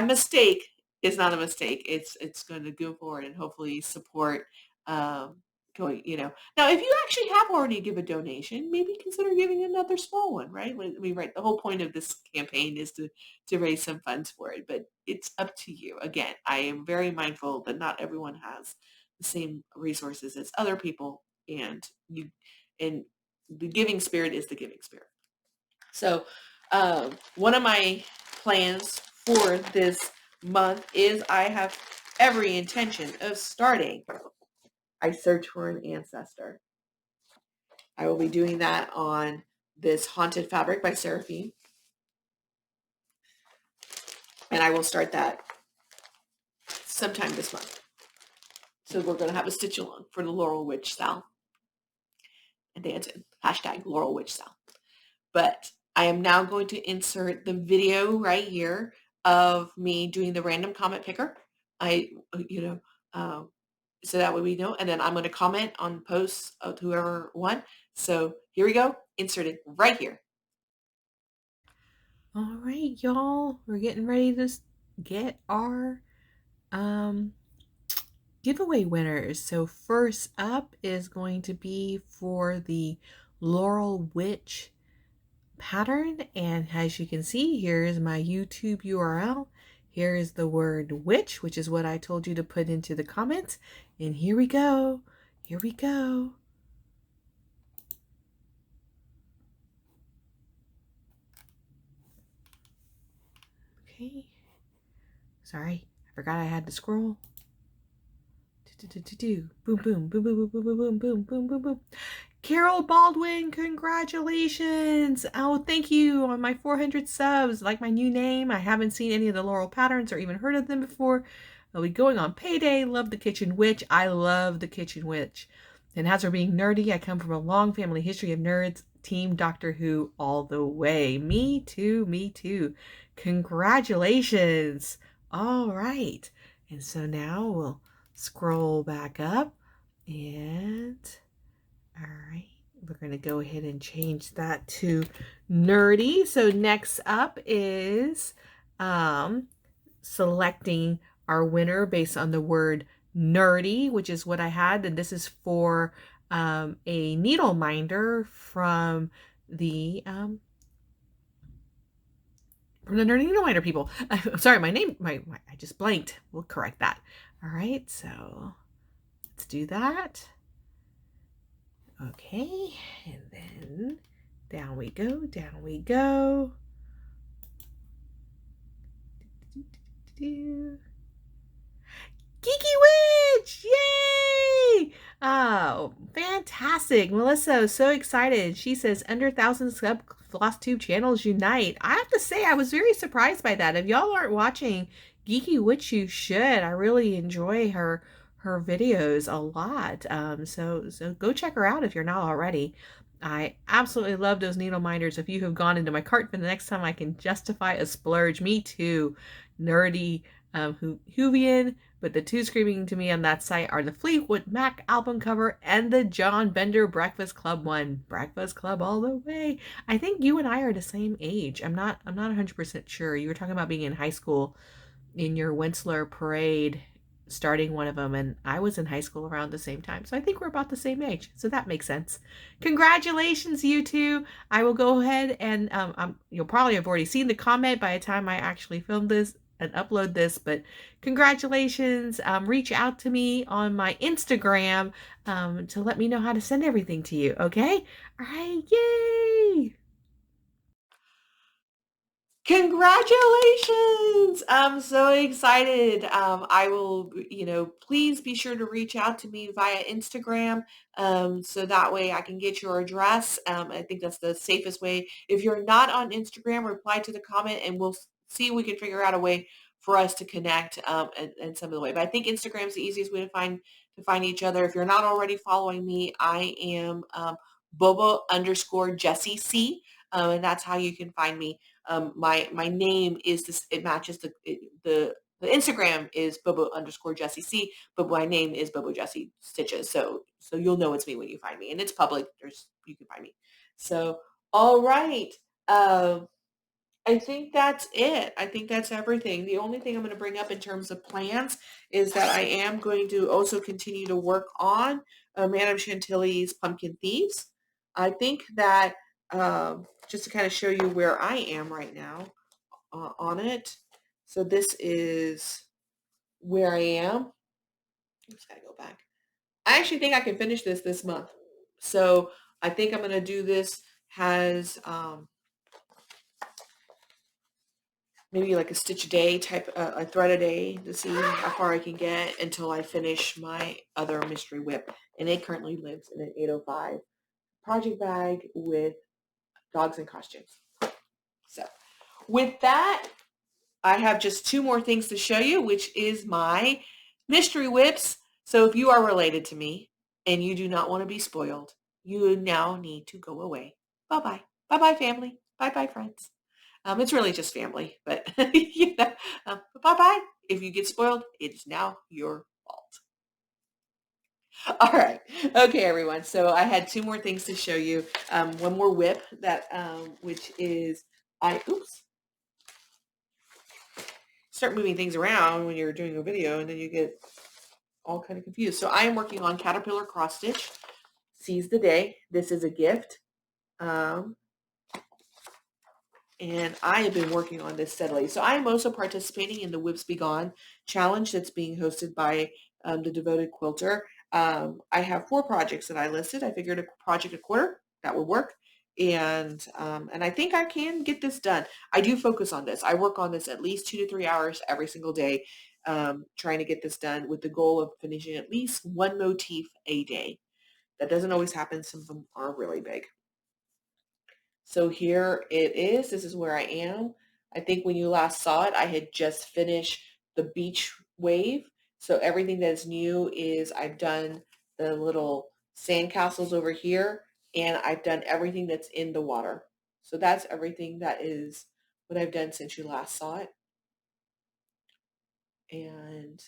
mistake is not a mistake. It's going to go forward and hopefully support going, Now, if you actually have already give a donation, maybe consider giving another small one, right? The whole point of this campaign is to raise some funds for it, but it's up to you. Again, I am very mindful that not everyone has the same resources as other people, and the giving spirit is the giving spirit. So one of my plans for this month is I have every intention of starting I search for an ancestor. I will be doing that on this Haunted Fabric by Seraphine. And I will start that sometime this month. So we're going to have a stitch along for the Laurel Witch Sal. And dancing. Hashtag Laurel Witch Sal. But I am now going to insert the video right here of me doing the random comment picker. So that way we know. And then I'm going to comment on posts of whoever won. So here we go. Inserted right here. All right, y'all. We're getting ready to get our giveaway winners. So first up is going to be for the Laurel Witch pattern, and as you can see, here's my YouTube URL. Here is the word witch, which is what I told you to put into the comments, and here we go. Okay, sorry, I forgot I had to scroll. Boom, boom, boom, boom, boom, boom, boom, boom, boom, boom, boom. Carol Baldwin, congratulations. Oh, thank you on my 400 subs. Like my new name. I haven't seen any of the Laurel patterns or even heard of them before. I'll be going on payday. Love the Kitchen Witch. I love the Kitchen Witch. And as for being nerdy, I come from a long family history of nerds. Team Doctor Who all the way. Me too. Congratulations. All right. And so now we'll scroll back up and... all right, we're going to go ahead and change that to nerdy. So next up is selecting our winner based on the word nerdy, which is what I had. And this is for a needle minder from the Nerdy Needle Minder people. I'm sorry, my name, I just blanked. We'll correct that. All right, so let's do that. Okay, and then down we go. Geeky Witch! Yay! Oh, fantastic. Melissa, so excited. She says, under 1,000 sub Flosstube channels unite. I have to say, I was very surprised by that. If y'all aren't watching Geeky Witch, you should. I really enjoy her videos a lot. So go check her out if you're not already. I absolutely love those needle minders. If you have gone into my cart for the next time I can justify a splurge, me too. Nerdy Whovian, but the two screaming to me on that site are the Fleetwood Mac album cover and the John Bender Breakfast Club one. Breakfast Club all the way. I think you and I are the same age. I'm not 100% sure. You were talking about being in high school in your Wensler parade, starting one of them, and I was in high school around the same time, so I think we're about the same age, so that makes sense. Congratulations, you two. I will go ahead and you'll probably have already seen the comment by the time I actually film this and upload this, but congratulations. Reach out to me on my Instagram to let me know how to send everything to you. Okay, all right, yay. Congratulations! I'm so excited. I will, please be sure to reach out to me via Instagram so that way I can get your address. I think that's the safest way. If you're not on Instagram, reply to the comment and we'll see if we can figure out a way for us to connect in some of the way. But I think Instagram is the easiest way to find each other. If you're not already following me, I am Bobo_Jessie C. And that's how you can find me. My name is this. It matches the Instagram is Bobo_Jessie C, but my name is Bobo Jessie Stitches. So you'll know it's me when you find me, and it's public. You can find me. So all right. I think that's it. I think that's everything. The only thing I'm going to bring up in terms of plans is that I am going to also continue to work on Madam Chantilly's Pumpkin Thieves. I think that just to kind of show you where I am right now on it. So this is where I am. I just got to go back. I actually think I can finish this month. So I think I'm going to do this maybe like a stitch a day type, a thread a day to see how far I can get until I finish my other mystery whip. And it currently lives in an 805 project bag with dogs and costumes. So with that, I have just two more things to show you, which is my mystery whips. So if you are related to me and you do not want to be spoiled, you now need to go away. Bye-bye. Bye-bye, family. Bye-bye, friends. It's really just family, but bye-bye. If you get spoiled, it's now your fault. All right. Okay, everyone. So I had two more things to show you. One more whip that, which is, oops, start moving things around when you're doing a video and then you get all kind of confused. So I am working on Caterpillar Cross Stitch. Seize the Day. This is a gift. And I have been working on this steadily. So I am also participating in the Whips Be Gone challenge that's being hosted by the Devoted Quilter. I have 4 projects that I listed. I figured a project a quarter, that would work. And I think I can get this done. I do focus on this. I work on this at least 2 to 3 hours every single day, trying to get this done with the goal of finishing at least one motif a day. That doesn't always happen. Some of them are really big. So here it is. This is where I am. I think when you last saw it, I had just finished the beach wave. So everything that is new is I've done the little sand castles over here, and I've done everything that's in the water. So that's everything that is what I've done since you last saw it. And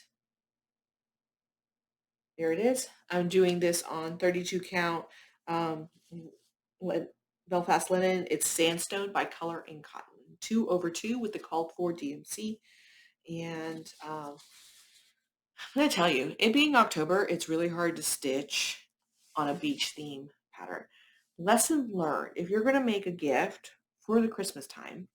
there it is. I'm doing this on 32 count Belfast linen. It's Sandstone by Color and Cotton. 2/2 with the called for DMC. And I'm going to tell you, it being October, it's really hard to stitch on a beach theme pattern. Lesson learned, if you're going to make a gift for the Christmas time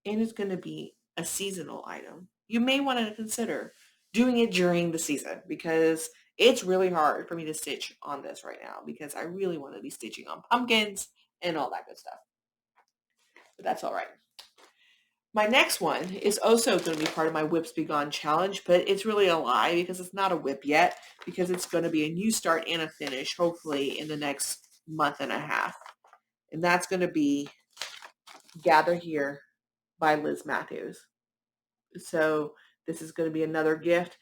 and it's going to be a seasonal item, you may want to consider doing it during the season, because it's really hard for me to stitch on this right now because I really want to be stitching on pumpkins and all that good stuff. But that's all right. My next one is also going to be part of my Whips Be Gone challenge, but it's really a lie because it's not a whip yet, because it's going to be a new start and a finish, hopefully in the next month and a half. And that's going to be Gather Here by Liz Matthews. So this is going to be another gift.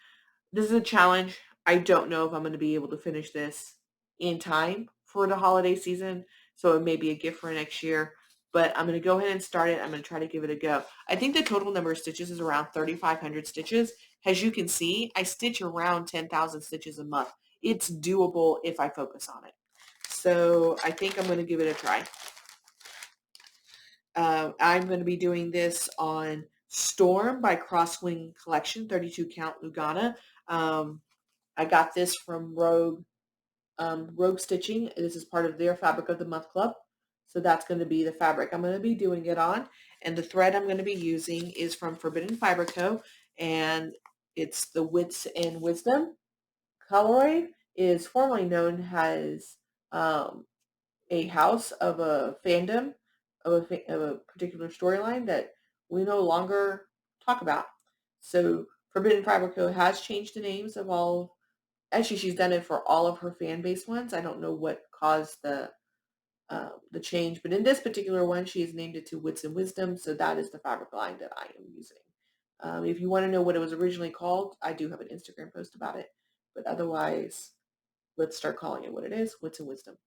This is a challenge. I don't know if I'm going to be able to finish this in time for the holiday season, so it may be a gift for next year. But I'm going to go ahead and start it. I'm going to try to give it a go. I think the total number of stitches is around 3,500 stitches. As you can see, I stitch around 10,000 stitches a month. It's doable if I focus on it. So I think I'm going to give it a try. I'm going to be doing this on Storm by Crosswing Collection, 32 count Lugana. I got this from Rogue Stitching. This is part of their Fabric of the Month Club. So that's going to be the fabric I'm going to be doing it on. And the thread I'm going to be using is from Forbidden Fiber Co. And it's the Wits and Wisdom. Colorway is formerly known as a house of a fandom of a particular storyline that we no longer talk about. So Forbidden Fiber Co. has changed the names of all. Actually, she's done it for all of her fan-based ones. I don't know what caused the change, but in this particular one, she has named it to Wits and Wisdom, so that is the fabric line that I am using. If you want to know what it was originally called, I do have an Instagram post about it, but otherwise, let's start calling it what it is, Wits and Wisdom.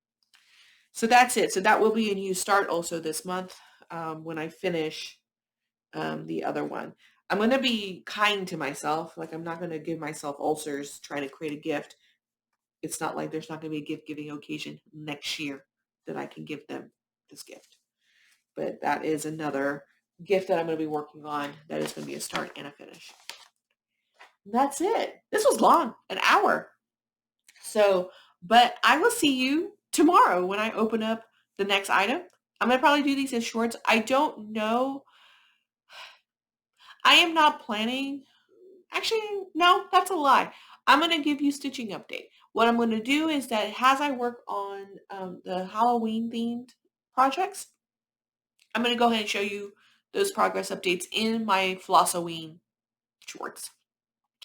So that's it. So that will be a new start also this month when I finish the other one. I'm going to be kind to myself. Like, I'm not going to give myself ulcers trying to create a gift. It's not like there's not going to be a gift giving occasion next year that I can give them this gift. But that is another gift that I'm going to be working on. That is going to be a start and a finish. And that's it. This was long, an hour. So, but I will see you tomorrow when I open up the next item. I'm going to probably do these as shorts. I don't know. I am not planning. Actually, no, that's a lie. I'm going to give you stitching update. What I'm going to do is that as I work on the Halloween themed projects, I'm going to go ahead and show you those progress updates in my Flossoween shorts.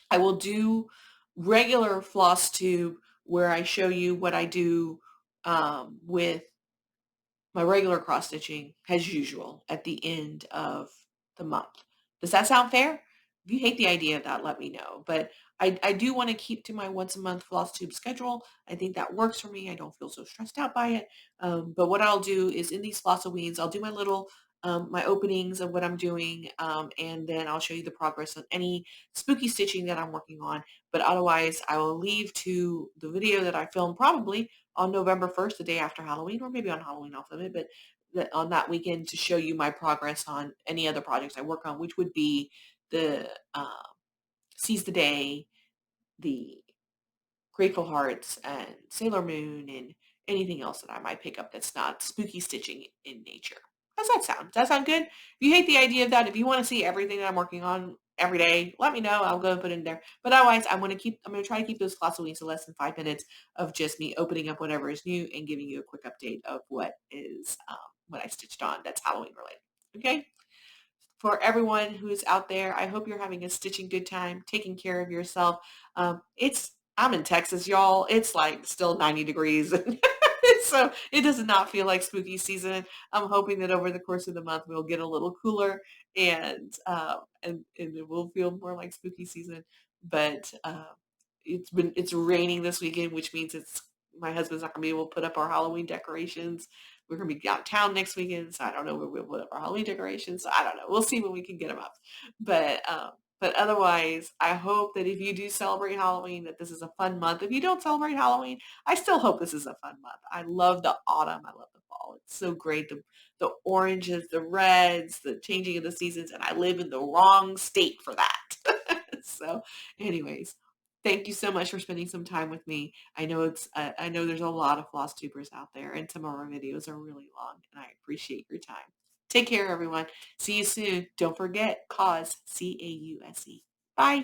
I will do regular Flosstube where I show you what I do with my regular cross stitching as usual at the end of the month. Does that sound fair? If you hate the idea of that, let me know. But I do want to keep to my once a month floss tube schedule. I think that works for me. I don't feel so stressed out by it. But what I'll do is in these Flossoweens, I'll do my little my openings of what I'm doing, and then I'll show you the progress on any spooky stitching that I'm working on. But otherwise, I will leave to the video that I filmed probably on November 1st, the day after Halloween, or maybe on Halloween off of it, but on that weekend to show you my progress on any other projects I work on, which would be the Seize the Day, the Grateful Hearts, and Sailor Moon, and anything else that I might pick up that's not spooky stitching in nature. How's that sound? Does that sound good? If you hate the idea of that, if you want to see everything that I'm working on every day, let me know. I'll go and put it in there. But otherwise, I'm going to try to keep those Flossoweens to less than 5 minutes of just me opening up whatever is new and giving you a quick update of what is what I stitched on that's Halloween related. Okay? For everyone who's out there, I hope you're having a stitching good time, taking care of yourself. I'm in Texas, y'all. It's like still 90 degrees. So it does not feel like spooky season. I'm hoping that over the course of the month we'll get a little cooler and it will feel more like spooky season. But it's raining this weekend, which means my husband's not gonna be able to put up our Halloween decorations. We're gonna be downtown next weekend, so I don't know where we'll put up our Halloween decorations. So I don't know. We'll see when we can get them up. But otherwise, I hope that if you do celebrate Halloween, that this is a fun month. If you don't celebrate Halloween, I still hope this is a fun month. I love the autumn. I love the fall. It's so great. The oranges, the reds, the changing of the seasons, and I live in the wrong state for that. So anyways, thank you so much for spending some time with me. I know there's a lot of floss tubers out there, and some of our videos are really long, and I appreciate your time. Take care, everyone. See you soon. Don't forget, cause, C-A-U-S-E. Bye.